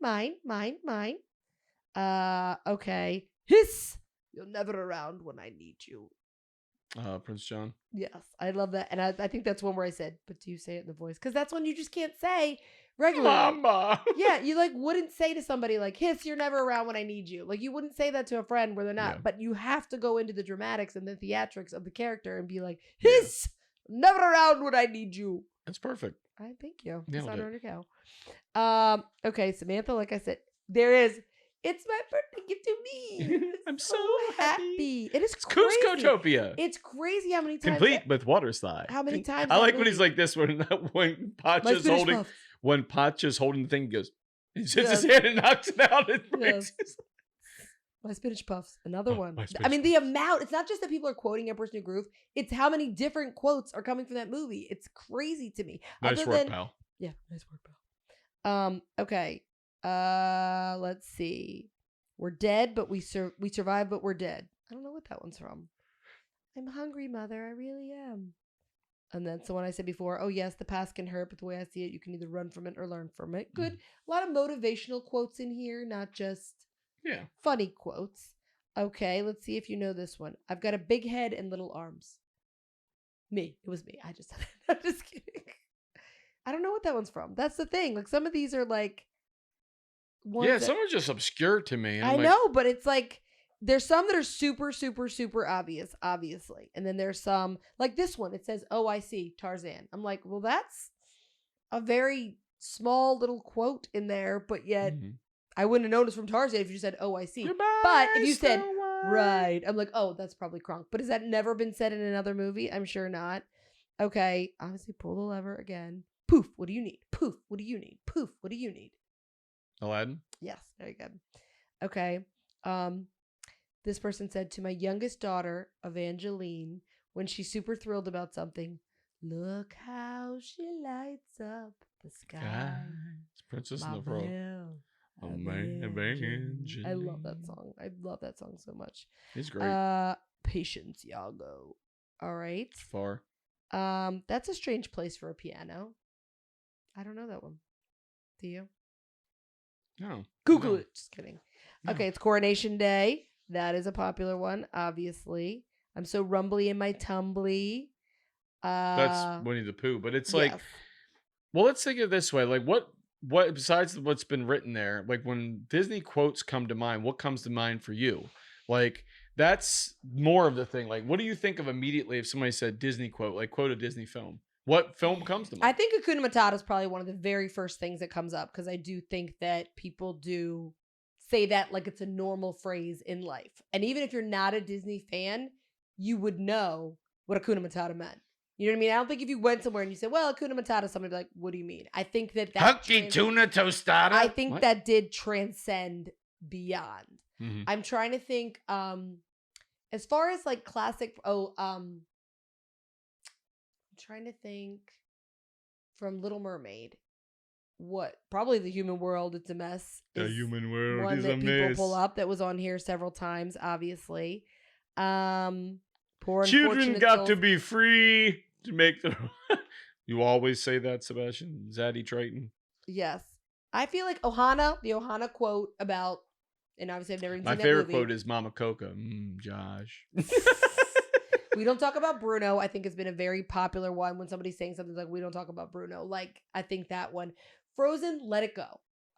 Okay. Hiss. You're never around when I need you. Prince John. Yes. I love that. And I think that's one where I said, but do you say it in the voice? Because that's one you just can't say regularly. Mama. Yeah, you like wouldn't say to somebody like, Hiss, you're never around when I need you. Like you wouldn't say that to a friend where they're not, but you have to go into the dramatics and the theatrics of the character and be like, Hiss, never around when I need you. That's perfect. I thank you. Nailed it. On your cow. Okay, Samantha, like I said, there is it's my birthday gift to me. I'm so happy. It's crazy. Cusco-topia. It's crazy how many times. Complete with water slide. How many times? I like when he's like this when Pacha's holding the thing, he goes, He sits his hand and knocks it out. And breaks Yes. My spinach puffs. Another one. my I spinach mean, the amount, it's not just that people are quoting Emperor's New Groove, it's how many different quotes are coming from that movie. It's crazy to me. Nice Other work, than, pal. yeah, nice work, pal. Okay. Let's see. We're dead, but we survive, but we're dead. I don't know what that one's from. I'm hungry, mother. I really am. And that's the one I said before. Oh, yes, the past can hurt, but the way I see it, you can either run from it or learn from it. Good. A lot of motivational quotes in here, not just funny quotes. Okay, let's see if you know this one. I've got a big head and little arms. Me. It was me. I just said it. I'm just kidding. I don't know what that one's from. That's the thing. Like, some of these are like... some are just obscure to me. I know, but it's like... There's some that are super, super, super obvious, obviously. And then there's some, like this one, it says, oh, I see, Tarzan. I'm like, well, that's a very small little quote in there, but yet I wouldn't have known it's from Tarzan if you said, oh, I see. Goodbye, but if you said, White. right, I'm like, oh, that's probably Kronk. But has that never been said in another movie? I'm sure not. Okay, obviously pull the lever again. Poof, what do you need? Poof, what do you need? Poof, what do you need? Aladdin? Yes, very good. Okay, this person said to my youngest daughter, Evangeline, when she's super thrilled about something, look how she lights up the sky. It's Princess and the Frog. Evangeline. I love that song. I love that song so much. It's great. Patience, Iago. All right. It's far. That's a strange place for a piano. I don't know that one. Do you? No. Google no. it. Just kidding. No. Okay, it's Coronation Day. That is a popular one, obviously. I'm so rumbly in my tumbly. That's Winnie the Pooh. But it's like, yes. well, let's think of it this way. Like, what besides what's been written there, like when Disney quotes come to mind, what comes to mind for you? Like, that's more of the thing. Like, what do you think of immediately if somebody said Disney quote, like quote a Disney film? What film comes to mind? I think Hakuna Matata is probably one of the very first things that comes up because I do think that people do say that like it's a normal phrase in life. And even if you're not a Disney fan, you would know what Hakuna Matata meant. You know what I mean? I don't think if you went somewhere and you said, well, Hakuna Matata, somebody would be like, what do you mean? I think that Hucky tuna tostada. I think that did transcend beyond. Mm-hmm. I'm trying to think, as far as like classic, I'm trying to think from Little Mermaid. What? Probably The Human World, It's a Mess. The Human World one is that a people mess. pull up that was on here several times, obviously. Poor Children unfortunate got souls. to be free to make the... You always say that, Sebastian? Zaddy Triton? Yes. I feel like Ohana, the Ohana quote about, and obviously I've never even My seen that favorite movie. quote is Mama Coca. Josh. We don't talk about Bruno. I think it's been a very popular one when somebody's saying something like, we don't talk about Bruno. Like, I think that one. Frozen, Let It Go.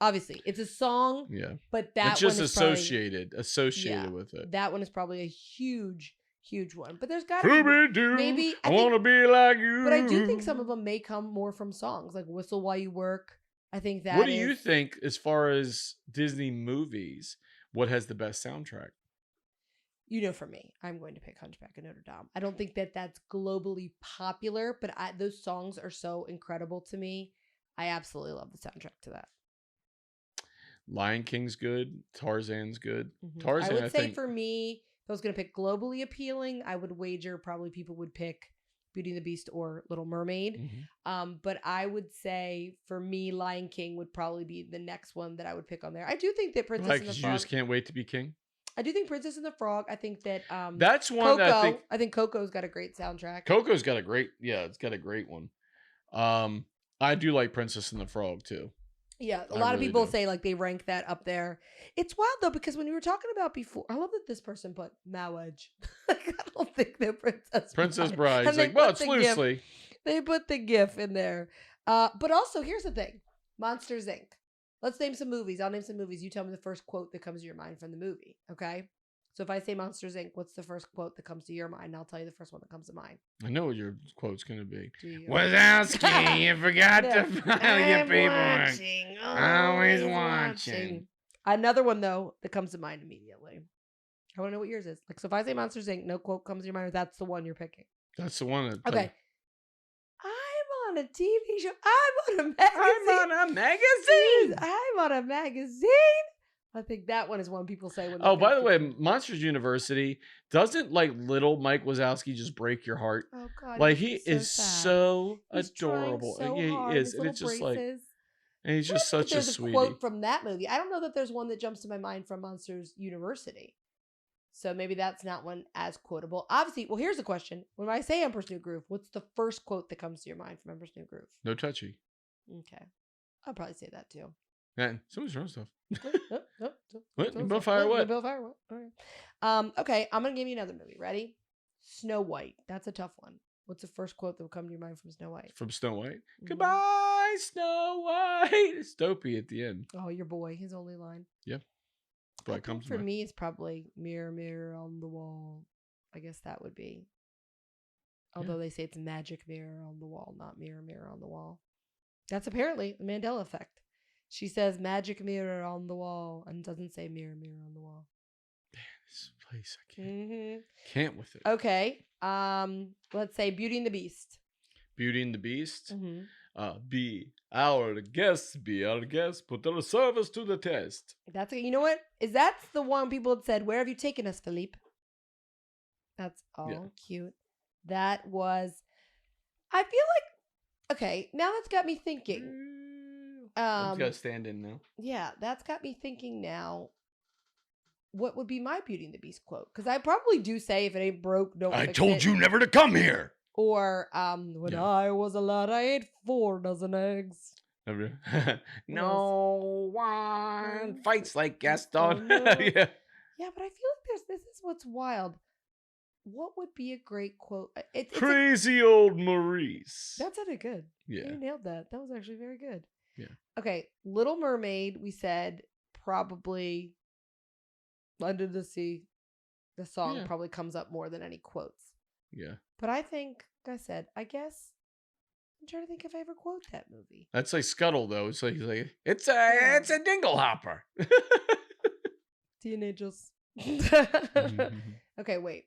Obviously, it's a song. Yeah. But that it's just one is associated yeah, with it. That one is probably a huge one. But there's got to to be maybe I want to be like you. But I do think some of them may come more from songs, like Whistle While You Work. I think that What do you think as far as Disney movies? What has the best soundtrack? You know, for me, I'm going to pick Hunchback of Notre Dame. I don't think that that's globally popular, but those songs are so incredible to me. I absolutely love the soundtrack to that. Lion King's good. Tarzan's good. Mm-hmm. Tarzan, I would say think... for me, if I was going to pick globally appealing, I would wager probably people would pick Beauty and the Beast or Little Mermaid. Mm-hmm. But I would say for me, Lion King would probably be the next one that I would pick on there. I do think that Princess and the Frog. You just can't wait to be king? I do think Princess and the Frog. I think that that's one Coco, that I think Coco's got a great soundtrack. Coco's got a great, it's got a great one. I do like Princess and the Frog too. Yeah, a lot of people say like they rank that up there. It's wild though because when you were talking about before, I love that this person put marriage. I don't think they're Princess Bride. It's like, well, it's loosely. They put the GIF in there. But also, here's the thing: Monsters Inc. Let's name some movies. I'll name some movies. You tell me the first quote that comes to your mind from the movie. Okay. So if I say Monsters Inc., what's the first quote that comes to your mind? I'll tell you the first one that comes to mind. I know what your quote's going to be. Wazowski, you forgot to file your paperwork. Always watching. Another one, though, that comes to mind immediately. I want to know what yours is. Like, so if I say Monsters Inc., no quote comes to your mind, that's the one you're picking. That's the one. That, okay. I'm on a TV show. I'm on a magazine. I'm on a magazine. I'm on a magazine. I think that one is one people say when. Oh, by the way, kid. Monsters University, doesn't like little Mike Wazowski just break your heart? Oh God, Like he's he just so is sad. so He's trying adorable. so Yeah, he hard. is. His And little it's just like, braces. and he's I don't just think such a there's a sweetie. quote from that movie. I don't know that there's one that jumps to my mind from Monsters University. So maybe that's not one as quotable. Obviously, well, here's the question. When I say Emperor's New Groove, what's the first quote that comes to your mind from Emperor's New Groove? No touchy. Okay. I'll probably say that too. Man, somebody's wrong stuff. What? You both fire what? Bill fire what? Okay. Okay, I'm gonna give you another movie. Ready? Snow White. That's a tough one. What's the first quote that would come to your mind from Snow White? From Snow White? Mhm. Goodbye, Snow White. It's Dopey at the end. Oh, your boy. His only line. Yep. I But it think comes for to me, it's probably mirror, mirror on the wall. I guess that would be. Although they say it's magic mirror on the wall, not mirror, mirror on the wall. That's apparently the Mandela effect. She says magic mirror on the wall and doesn't say mirror, mirror on the wall. this place. I Mm-hmm. can't with it. Okay. Let's say Beauty and the Beast. Beauty and the Beast. Mm-hmm. Be our guest, put our service to the test. That's you know what? That's the one people had said, "Where have you taken us, Philippe?" That's all cute. That was. I feel like okay. Now that's got me thinking. I'm gonna stand in now. Yeah, that's got me thinking now. What would be my Beauty and the Beast quote? Because I probably do say, "If it ain't broke, don't I fix told it." you never to come here. Or when I was a lad, I ate 4 dozen eggs. No one fights like Gaston. No. Yeah. Yeah, but I feel like this is what's wild. What would be a great quote? It's Crazy old Maurice. that sounded good. Yeah. You nailed that. That was actually very good. Yeah. Okay, Little Mermaid. We said probably Under the Sea. The song probably comes up more than any quotes. Yeah. But I think, like I said, I guess I'm trying to think if I ever quote that movie. That's like Scuttle though. It's like it's a dingle hopper. Teenagers. Okay, wait.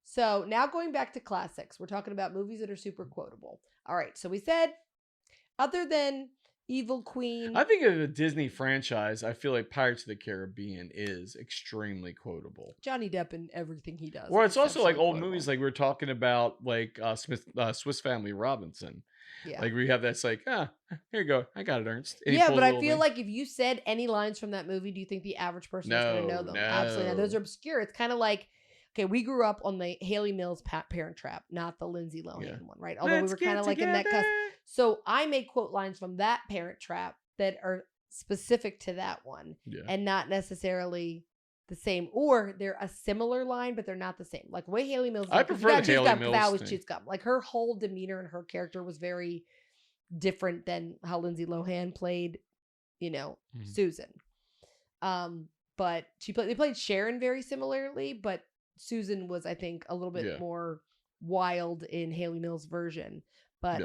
So now going back to classics, we're talking about movies that are super quotable. All right, so we said, other than Evil Queen. I think of a Disney franchise, I feel like Pirates of the Caribbean is extremely quotable. Johnny Depp and everything he does. Or it's also like old quotable. movies like we were talking about, like Swiss Family Robinson. Yeah. Like we have that's like, here you go. I got it, Ernst. And he Yeah, pulls but a I little feel thing. like if you said any lines from that movie, do you think the average person is going to know them? Absolutely not. Those are obscure. It's kind of like, okay, we grew up on the Haley Mills Parent Trap, not the Lindsay Lohan one, right? Although we were kind of like in that cusp. So I may quote lines from that Parent Trap that are specific to that one and not necessarily the same, or they're a similar line, but they're not the same. Like the way Haley Mills, I prefer the Haley Mills I always thing. chews gum. Like her whole demeanor and her character was very different than how Lindsay Lohan played, Susan. But they played Sharon very similarly, but Susan was, I think, a little bit more wild in Haley Mills' version. But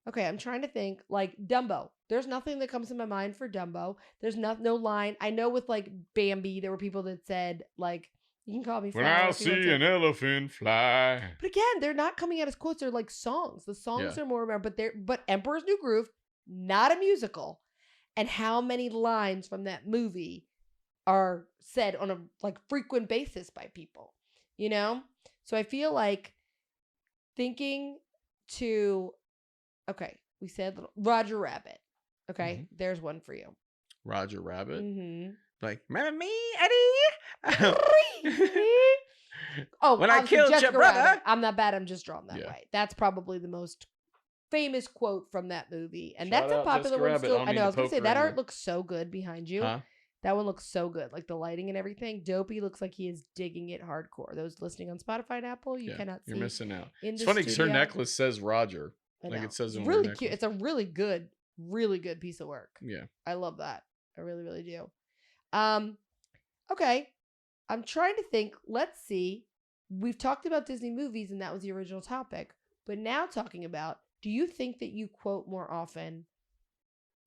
okay, I'm trying to think. Like Dumbo, there's nothing that comes to my mind for Dumbo. There's no line. I know with like Bambi, there were people that said like, "You can call me When Flower I if you want see to." an elephant fly. But again, they're not coming out as quotes. They're like songs. The songs are more remembered. But Emperor's New Groove, not a musical. And how many lines from that movie are said on a like frequent basis by people, So I feel like thinking to, okay, we said Roger Rabbit. Okay, there's one for you. Roger Rabbit. Mm-hmm. Like, remember me, Eddie? When I killed Jessica your brother. Rabbit, I'm not bad. I'm just drawn that way. That's probably the most famous quote from that movie, and Shout that's a out popular Jessica one Rabbit. still. I I know. I was gonna say poke that her art in looks so good behind you. Huh? That one looks so good, like the lighting and everything. Dopey looks like he is digging it hardcore. Those listening on Spotify and Apple, you cannot see. You're missing out. In It's the funny because her studio. necklace says Roger. I Like know. it says It's on really her cute. necklace. It's a really good piece of work. Yeah. I love that. I really, really do. Okay. I'm trying to think. Let's see. We've talked about Disney movies, and that was the original topic. But now talking about, do you think that you quote more often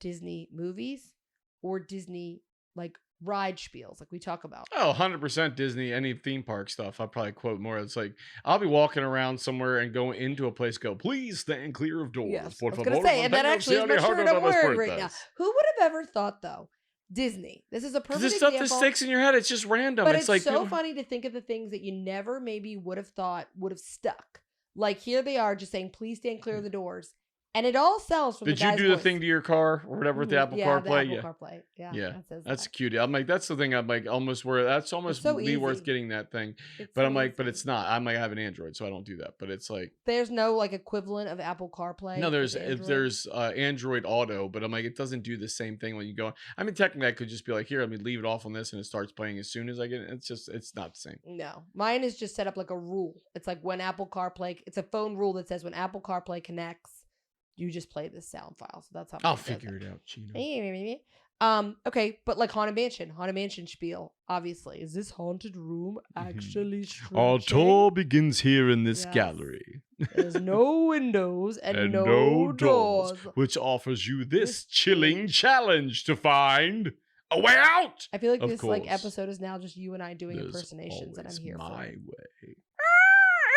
Disney movies or Disney like ride spiels like we talk about. Oh, 100% Disney, any theme park stuff. I'll probably quote more. It's like, I'll be walking around somewhere and go into a place, go, please stand clear of doors. Yes, Por I was gonna favor, say, and that actually is my manténganse shirt I'm alejados de las wearing right now. puertas. Who would have ever thought though? Disney. This is a Because perfect the stuff example. that sticks in your head, it's just random. But it's like so people- funny to think of the things that you never maybe would have thought would have stuck. Like here they are just saying, please stand clear of the doors. And it all sells from Did the you guy's do the voice. thing to your car or whatever with the Apple Yeah, CarPlay? the Apple CarPlay. Yeah, Yeah, that says that's that. cute. I'm like, that's the thing. I'm like, almost where that's almost so me worth easy. getting that thing. It's But so I'm like, but easy. it's not. I'm like, I have an Android, so I don't do that. But it's like, There's no like equivalent of Apple CarPlay. no, with there's Android? Android Auto, but I'm like, it doesn't do the same thing when you go. I mean, technically, I could just be like, here, let me leave it off on this, and it starts playing as soon as I get it. It's not the same. No, mine is just set up like a rule. It's like when Apple CarPlay, it's a phone rule that says when Apple CarPlay connects, you just play this sound file. So that's how I'll mine does figure it out, Chino. Okay, but like Haunted Mansion spiel, obviously. Is this haunted room actually Our stretching? tour begins here in this Yes. gallery. There's no windows and, And no, no doors. which offers you this This chilling challenge to find a way out. I feel like Of this like course. episode is now just you and I doing There's impersonations, and I'm always here my for it. way.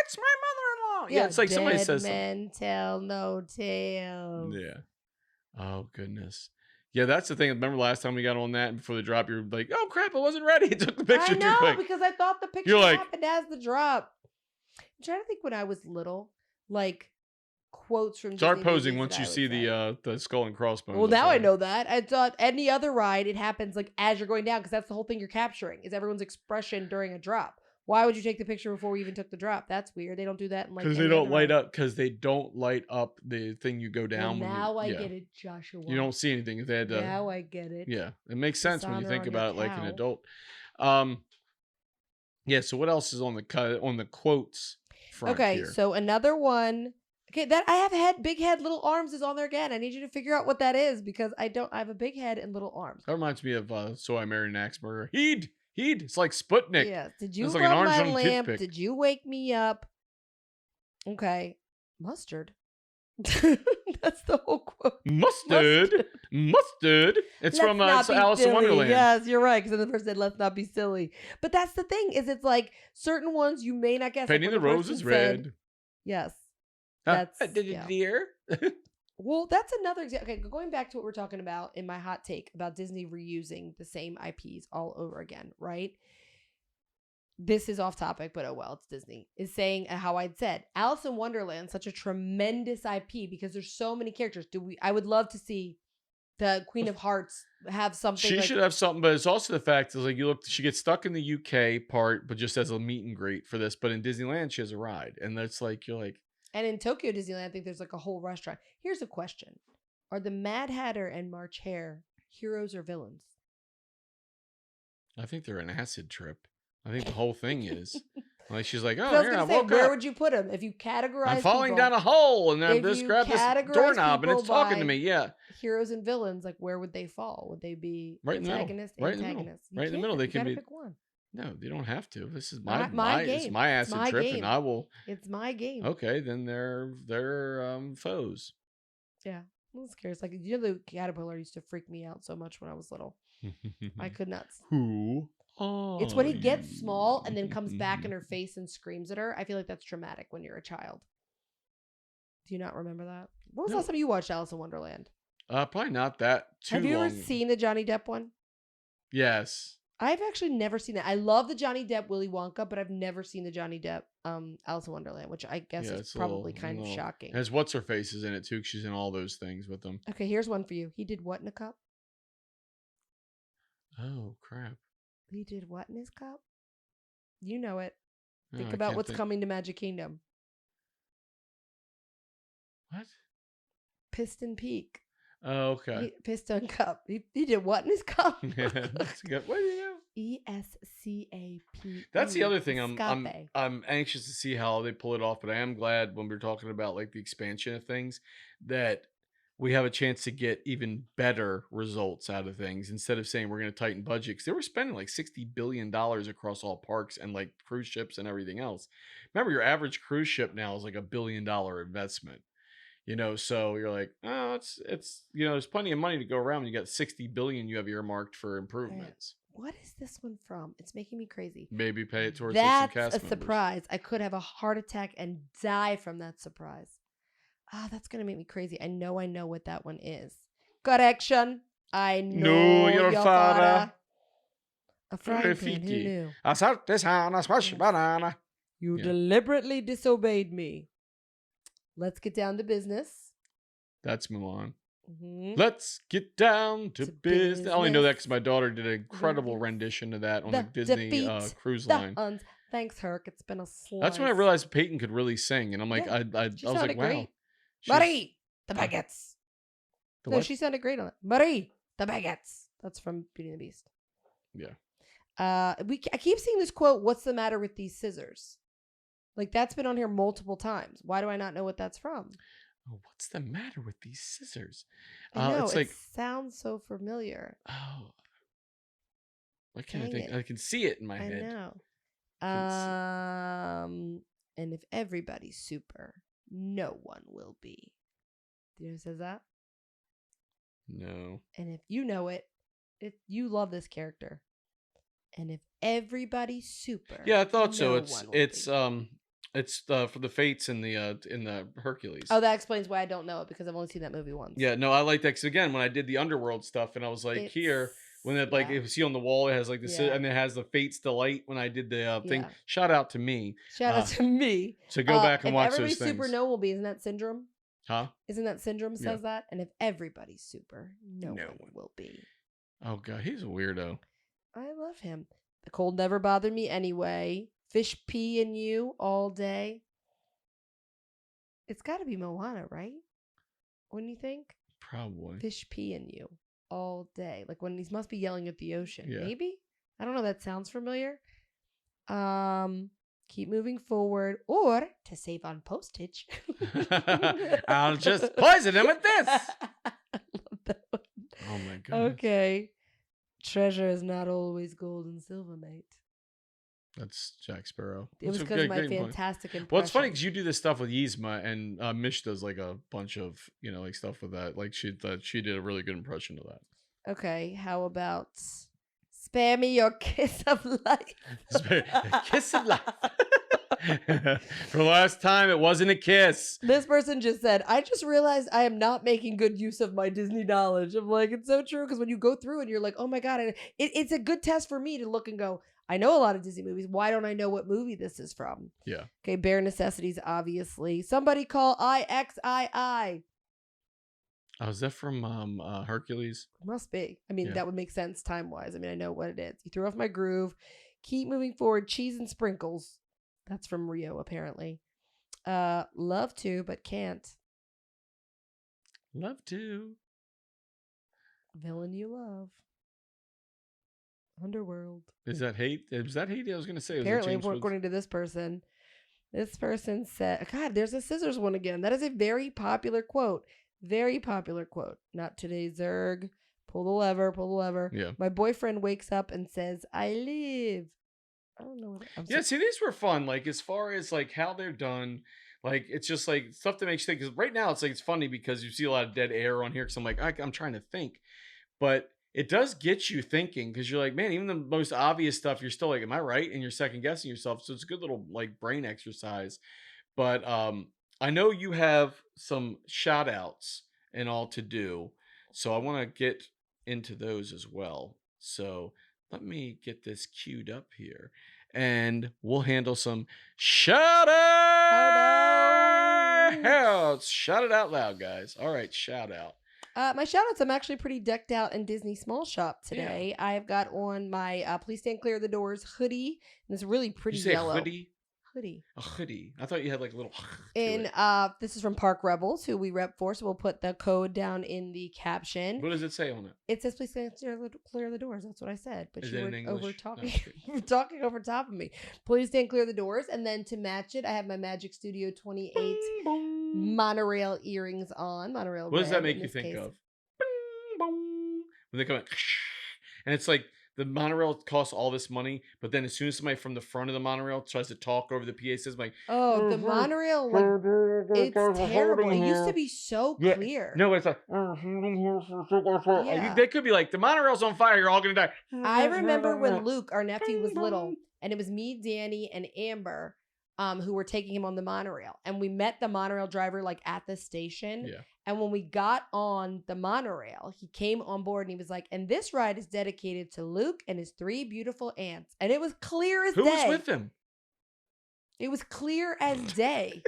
It's my mother-in-law. Yeah, it's like somebody dead says something. men tell no tales. Yeah. Oh goodness. Yeah, that's the thing. Remember last time we got on that and before the drop, you were like, "Oh crap, I wasn't ready." It took the picture I too know quick. because I thought the picture You're like- happened as the drop. I'm trying to think when I was little, like quotes from Start Disney posing movies once that you I would see say. the skull and crossbones. Well, I'm now I sorry. know that. I thought any other ride, it happens like as you're going down because that's the whole thing you're capturing is everyone's expression during a drop. Why would you take the picture before we even took the drop? That's weird. They don't do that in like Because they any don't other light ride. up. Because they don't light up the thing you go down. Well, when now you, I yeah. get it, Joshua. You don't see anything. If they had to. Now I get it. Yeah, it makes sense when you Dishonor think on your about it like an cow. adult. Yeah. So what else is on the quotes front Okay, here? so another one. Okay, that I have big head, little arms is on there again. I need you to figure out what that is because I have a big head and little arms. That reminds me of So I Married an Axe Murderer. Heed. It's like Sputnik. Yeah. Did you It's rub like an orange my on a lamp? toothpick. Did you wake me up? Okay. Mustard. That's the whole quote. Mustard. It's from Let's not be Alice in silly. Wonderland. Yes, you're right. Because then the person said, "Let's not be silly." But that's the thing is, it's like certain ones you may not guess. like Painting when the person roses said- red. Yes. Huh? That's yeah. Dear. Well, that's another example. Okay, going back to what we're talking about in my hot take about Disney reusing the same IPs all over again, right? This is off topic, but oh well, it's Disney. Is saying how I'd said Alice in Wonderland, such a tremendous IP because there's so many characters. I would love to see the Queen of Hearts have something. She like, should have something, but it's also the fact is like you look. She gets stuck in the UK part, but just as a meet and greet for this. But in Disneyland, she has a ride, and that's like you're like. And in Tokyo Disneyland, I think there's like a whole restaurant. Here's a question: are the Mad Hatter and March Hare heroes or villains? I think they're an acid trip. I think the whole thing is like she's like, oh, I was here I gonna say, woke where up. would you put them if you categorize? I'm falling people, down a hole, and then if just you grab this categorize doorknob, and it's people talking to by me. Yeah, heroes and villains, like where would they fall? Would they be Right in the middle. antagonist, Right in the middle. antagonist? You Right in the can't. middle. They You can gotta be. pick one. No, they don't have to. This is My my it's game. my It's acid my trip, game. and I will. It's my game. Okay, then they're foes. Yeah, I'm scared. It's like the caterpillar used to freak me out so much when I was little. I could not. Who? It's when he gets you? small and then comes back in her face and screams at her. I feel like that's traumatic when you're a child. Do you not remember that? When was the No. last time you watched Alice in Wonderland? Probably not that too Have you long. ever seen the Johnny Depp one? Yes. I've actually never seen that. I love the Johnny Depp Willy Wonka, but I've never seen the Johnny Depp Alice in Wonderland, which I guess Yeah, is it's a probably little- kind of little- shocking. Has what's her face is in it too? 'Cause she's in all those things with them. Okay, here's one for you. He did what in a cup? Oh crap! He did what in his cup? You know it. Oh, Think I about can't what's think. coming to Magic Kingdom. What? Piston Peak. Oh, okay. Piston Cup. He did what in his cup? Yeah, that's good. What do you know? ESCAP. That's the other thing. I'm Escape. anxious to see how they pull it off, but I am glad when we're talking about like the expansion of things that we have a chance to get even better results out of things instead of saying we're going to tighten budgets. They were spending like $60 billion across all parks and like cruise ships and everything else. Remember, your average cruise ship now is like $1 billion investment. You know, so you're like, oh, it's there's plenty of money to go around. You got 60 billion you have earmarked for improvements. What is this one from? It's making me crazy. Maybe pay it towards like, some That's cast a members. surprise. I could have a heart attack and die from that surprise. That's gonna make me crazy. I know what that one is. Correction. I know your your father. father. A frying pan. Who Rafiki. knew? I saw this on a smash Yes. banana. You Yeah. deliberately disobeyed me. Let's get down to business. That's Mulan. Mhm. Let's get down to To business. I only know that business. because my daughter did an incredible Business. rendition of that on The the Disney defeat cruise the line. Huns. Thanks, Herc. It's been a slice. That's when I realized Peyton could really sing, and I'm like, Yeah, I she was like, sounded wow. great. She's- Marie, the baguettes. The No, what? she sounded great on it. Marie, the baguettes. That's from Beauty and the Beast. Yeah. I keep seeing this quote. What's the matter with these scissors? Like that's been on here multiple times. Why do I not know what that's from? Oh, what's the matter with these scissors? I know It's it like, sounds so familiar. oh, what can I Dang think? it. I can see it in my I head. know. Can And if everybody's super, no one will be. Do you know who says that? No. And if you know it, you love this character. And if everybody's super, Yeah, I thought so. no It's one will it's be. it's for the Fates in the Hercules. Oh, that explains why I don't know it because I've only seen that movie once. Yeah, no, I like that because again, when I did the Underworld stuff, and I was like, here when it like yeah. if you see on the wall, it has like the Yeah. and it has the Fates Delight. When I did the thing, Yeah. shout out to me. Shout out to me. So go back and if watch everybody's those things. super, no one will be. Isn't that Syndrome? Huh? Isn't that Syndrome Yeah. says that? And if everybody's super, no No one one. will be. Oh god, he's a weirdo. I love him. The cold never bothered me anyway. Fish pee in you all day. It's got to be Moana, right? Wouldn't you think? Probably. Fish pee in you all day. Like when he must be yelling at the ocean. Yeah. Maybe? I don't know. That sounds familiar. Keep moving forward. Or to save on postage. I'll just poison him with this. I love that one. Oh my god. Okay. Treasure is not always gold and silver, mate. That's Jack Sparrow. It was That's a because of my great point. fantastic impression. Well, it's funny because you do this stuff with Yzma, and Mish does like a bunch of like stuff with that. Like she did a really good impression of that. Okay, how about spare me your kiss of life? Kiss of life. For the last time, it wasn't a kiss. This person just said, I just realized I am not making good use of my Disney knowledge. I'm like, it's so true. Because when you go through and you're like, oh my God, it's a good test for me to look and go, I know a lot of Disney movies. Why don't I know what movie this is from? Yeah. Okay, Bare Necessities, obviously. Somebody call IXII. Oh, is that from Hercules? Must be. I mean, Yeah. that would make sense time-wise. I mean, I know what it is. You threw off my groove. Keep moving forward. Cheese and sprinkles. That's from Rio, apparently. Love to, but can't. Love to. Villain you love. Underworld. Is that hate? Is that hate? I was going to say. Apparently, James Woods? according to this person said, God, there's a scissors one again. That is a very popular quote. Very popular quote. Not today, Zerg. Pull the lever. Yeah. My boyfriend wakes up and says, I live. I don't know what Yeah, see, these were fun. Like, as far as like how they're done, like it's just like stuff that makes you think. Because right now, it's like it's funny because you see a lot of dead air on here. Because I'm like, I'm trying to think, but it does get you thinking because you're like, man, even the most obvious stuff, you're still like, am I right? And you're second guessing yourself. So it's a good little like brain exercise. But I know you have some shout outs and all to do, so I want to get into those as well. So let me get this queued up here, and we'll handle some shout outs. Shout it out loud, guys. All right, shout out. My shout outs, I'm actually pretty decked out in Disney Small Shop today. Yeah. I've got on my Please Stand Clear of the Doors hoodie, and it's really pretty Did you say yellow. Hoodie? Hoodie. A hoodie. I thought you had like a little. And this is from Park Rebels, who we rep for, so we'll put the code down in the caption. What does it say on it? It says, "Please stand clear of the doors." That's what I said, but Is you it were in English? over talking, Oh, okay. you were talking over top of me. Please stand clear of the doors, and then to match it, I have my Magic Studio 28 Bing, bong. monorail earrings on. Monorail. What does that red make in you this think case. of? Bing, bong. When they come in, and it's like the monorail costs all this money, but then as soon as somebody from the front of the monorail tries to talk over the PA system, like, Oh, the monorail, like, it's terrible. It used to be so yeah, clear. no, it's like, Yeah. they could be like, the monorail's on fire, you're all gonna die. I remember when Luke, our nephew, was little, and it was me, Danny, and Amber, who were taking him on the monorail. And we met the monorail driver like at the station. Yeah. And when we got on the monorail, he came on board and he was like, and this ride is dedicated to Luke and his 3 beautiful aunts. And it was clear as Who day. was with him? It was clear as day.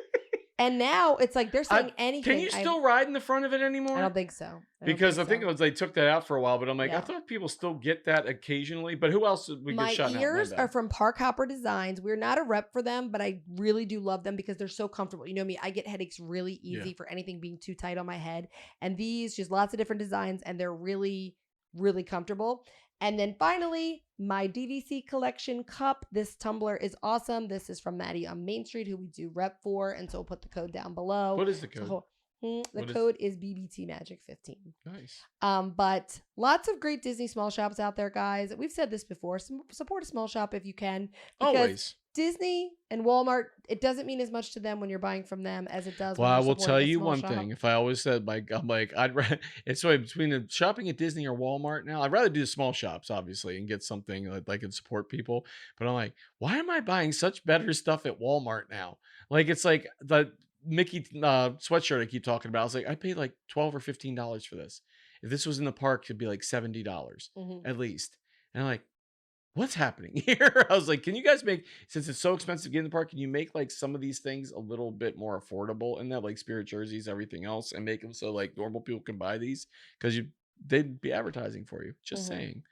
And now it's like they're saying anything. Can you still ride in the front of it anymore? I don't think so. Because I think it was they took that out for a while, but I'm like, Yeah. I thought people still get that occasionally. But who else would My get shot ears out? are from Park Hopper Designs. We're not a rep for them, but I really do love them because they're so comfortable. You know me, I get headaches really easy for anything being too tight on my head. And these, just lots of different designs, and they're really, really comfortable. And then finally, my DVC collection cup. This tumbler is awesome. This is from Maddie on Main Street, who we do rep for. And so we'll put the code down below. What is the code? The code is BBT Magic 15. Nice. But lots of great Disney small shops out there, guys. We've said this before. Support a small shop if you can. Always. Disney and Walmart, it doesn't mean as much to them when you're buying from them as it does. Well, when I you're will tell supporting a you small one shop. thing. If I always said, like, I'm like, it's so between the shopping at Disney or Walmart now, I'd rather do the small shops, obviously, and get something that I can support people. But I'm like, why am I buying such better stuff at Walmart now? Like, it's like the Mickey sweatshirt I keep talking about. I was like, I paid like $12 or $15 for this. If this was in the park, it'd be like $70 at least. And I'm like, what's happening here? I was like, can you guys make, since it's so expensive to get in the park, can you make like some of these things a little bit more affordable in that, like Spirit jerseys, everything else, and make them so like normal people can buy these? Because they'd be advertising for you. Just saying.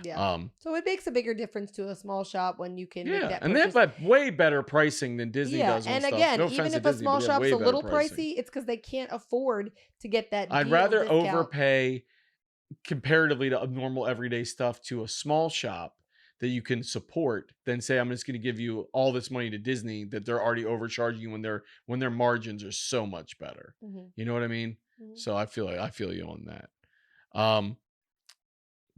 Yeah. So it makes a bigger difference to a small shop when you can make that and purchase. they have way better pricing than Disney does on and stuff. again, No even offense if to a Disney, small but they have shop's way a better little pricing. pricey, it's because they can't afford to get that I'd deal rather discount. overpay comparatively to normal everyday stuff to a small shop that you can support than say I'm just going to give you all this money to Disney that they're already overcharging you when their margins are so much better. You know what I mean? So I feel you on that.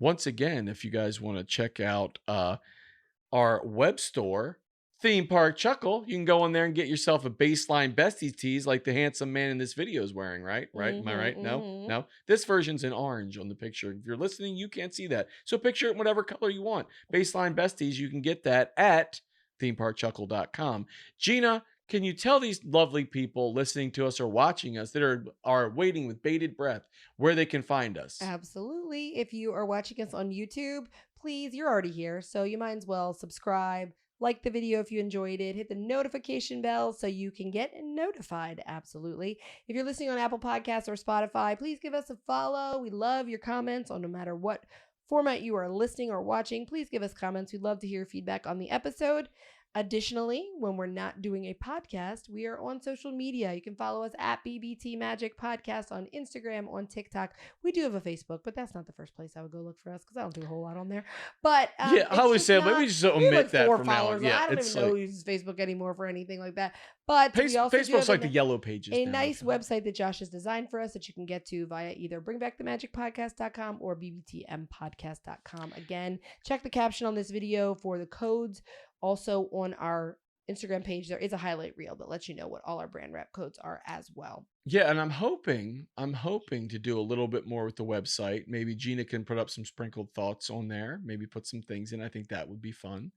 Once again, if you guys want to check out our web store, Theme Park Chuckle, you can go in there and get yourself a baseline Besties tees like the handsome man in this video is wearing, right? Am I right? No. This version's in orange on the picture. If you're listening, you can't see that. So picture it in whatever color you want. Baseline Besties, you can get that at themeparkchuckle.com. Gina, can you tell these lovely people listening to us or watching us that are waiting with bated breath where they can find us? Absolutely. If you are watching us on YouTube, please, you're already here, so you might as well subscribe, like the video if you enjoyed it, hit the notification bell so you can get notified. Absolutely. If you're listening on Apple Podcasts or Spotify, please give us a follow. We love your comments on no matter what format you are listening or watching. Please give us comments. We'd love to hear feedback on the episode. Additionally, when we're not doing a podcast, we are on social media. You can follow us at BBT Magic Podcast on Instagram, on TikTok. We do have a Facebook, but that's not the first place I would go look for us because I don't do a whole lot on there. But I always say, maybe just omit like that 4 from now followers. on. Yeah, I don't even know who uses Facebook anymore for anything like that. But we also do Facebook's have like the yellow pages. a now, nice website that Josh has designed for us that you can get to via either bringbackthemagicpodcast.com or bbtmpodcast.com. Again, check the caption on this video for the codes. Also on our Instagram page, there is a highlight reel that lets you know what all our brand wrap codes are as well. Yeah, and I'm hoping to do a little bit more with the website. Maybe Gina can put up some sprinkled thoughts on there. Maybe put some things in. I think that would be fun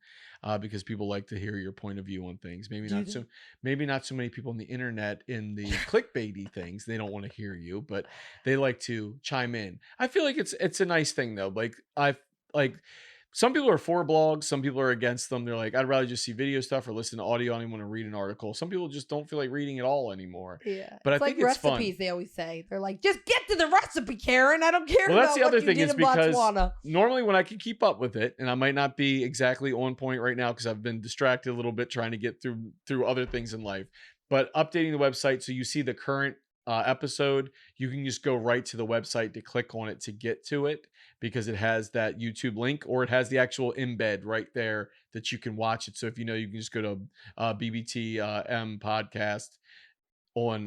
because people like to hear your point of view on things. Maybe not so many people on the internet in the clickbaity things. They don't want to hear you, but they like to chime in. I feel like it's a nice thing though. Some people are for blogs. Some people are against them. They're like, I'd rather just see video stuff or listen to audio. I don't even want to read an article. Some people just don't feel like reading at all anymore. Yeah. But it's I think like it's recipes, they always say. They're like, just get to the recipe, Karen. I don't care Well, that's about the other what you thing did is in because Botswana. normally when I can keep up with it, and I might not be exactly on point right now because I've been distracted a little bit trying to get through other things in life, but updating the website so you see the current episode, you can just go right to the website to click on it to get to it because it has that YouTube link or it has the actual embed right there that you can watch it. So if you can just go to BBTM podcast on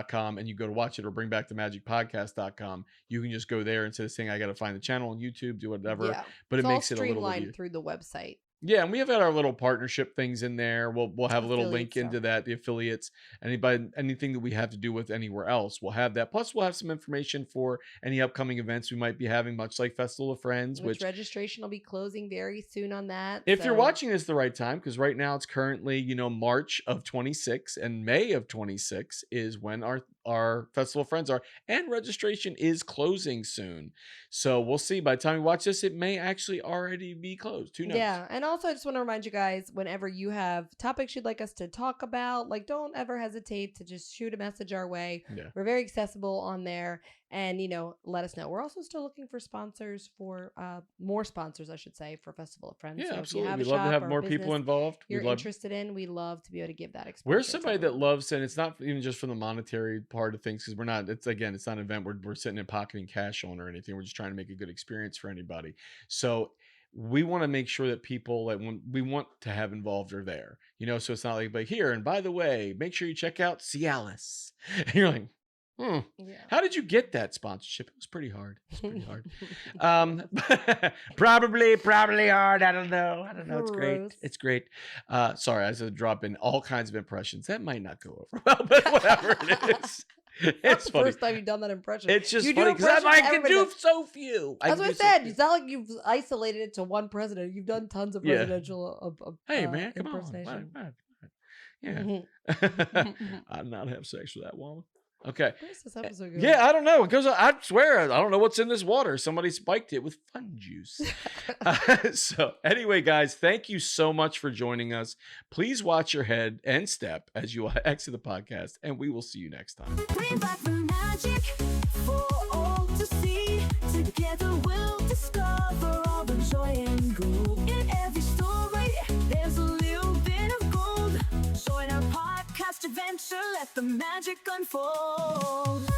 .com, and you go to watch it, or bringbackthe.magicpodcast.com, you can just go there instead of saying I got to find the channel on YouTube, do whatever. Yeah. But It's it all makes it a little bit streamlined through the website. Yeah, and we have had our little partnership things in there. We'll have a little Affiliate link stuff. into that, the affiliates, anything that we have to do with anywhere else, we'll have that. Plus, we'll have some information for any upcoming events we might be having, much like Festival of Friends, Which which registration will be closing very soon on that. if you're so- watching this the right time, because right now it's currently, March of 26 and May of 26 is when our Festival of Friends are, and registration is closing soon. So we'll see. By the time you watch this, it may actually already be closed. Who knows? Yeah, and also I just want to remind you guys, whenever you have topics you'd like us to talk about, like don't ever hesitate to just shoot a message our way. Yeah. We're very accessible on there, and let us know. We're also still looking for sponsors for more sponsors, I should say, for Festival of Friends. Yeah, So if you absolutely. have We'd a love to shop have or more business people involved. you're We'd love interested in, we love to be able to give that exposure. We're to somebody that everyone. loves, and it's not even just from the monetary part of things, because we're not, it's not an event we're sitting and pocketing cash on or anything. We're just trying to make a good experience for anybody. So we want to make sure that people that we want to have involved are there, so it's not like, but here, and by the way, make sure you check out Cialis. And you're like, Yeah. how did you get that sponsorship? It was pretty hard. It's pretty hard. Probably hard. I don't know. It's great. Gross. It's great. Sorry, I was drop in all kinds of impressions. That might not go over well, but whatever it is. That's It's the funny. first time you've done that impression. It's just You do funny because impressions I of can everybody. do so few. That's what I can do so said. few. It's not like you've isolated it to one president. You've done tons of Yeah. presidential Hey man, come on. impersonation. Yeah. Mhm. I'd not have sex with that woman. Okay. Where's this episode going? Yeah, I don't know. It goes. I swear, I don't know what's in this water. Somebody spiked it with fun juice. So anyway, guys, thank you so much for joining us. Please watch your head and step as you exit the podcast, and we will see you next time. Bring back the magic for all to see. Together we'll discover all the joy and glow. In every story, there's a little bit of gold. Join our podcast adventure, let the magic unfold.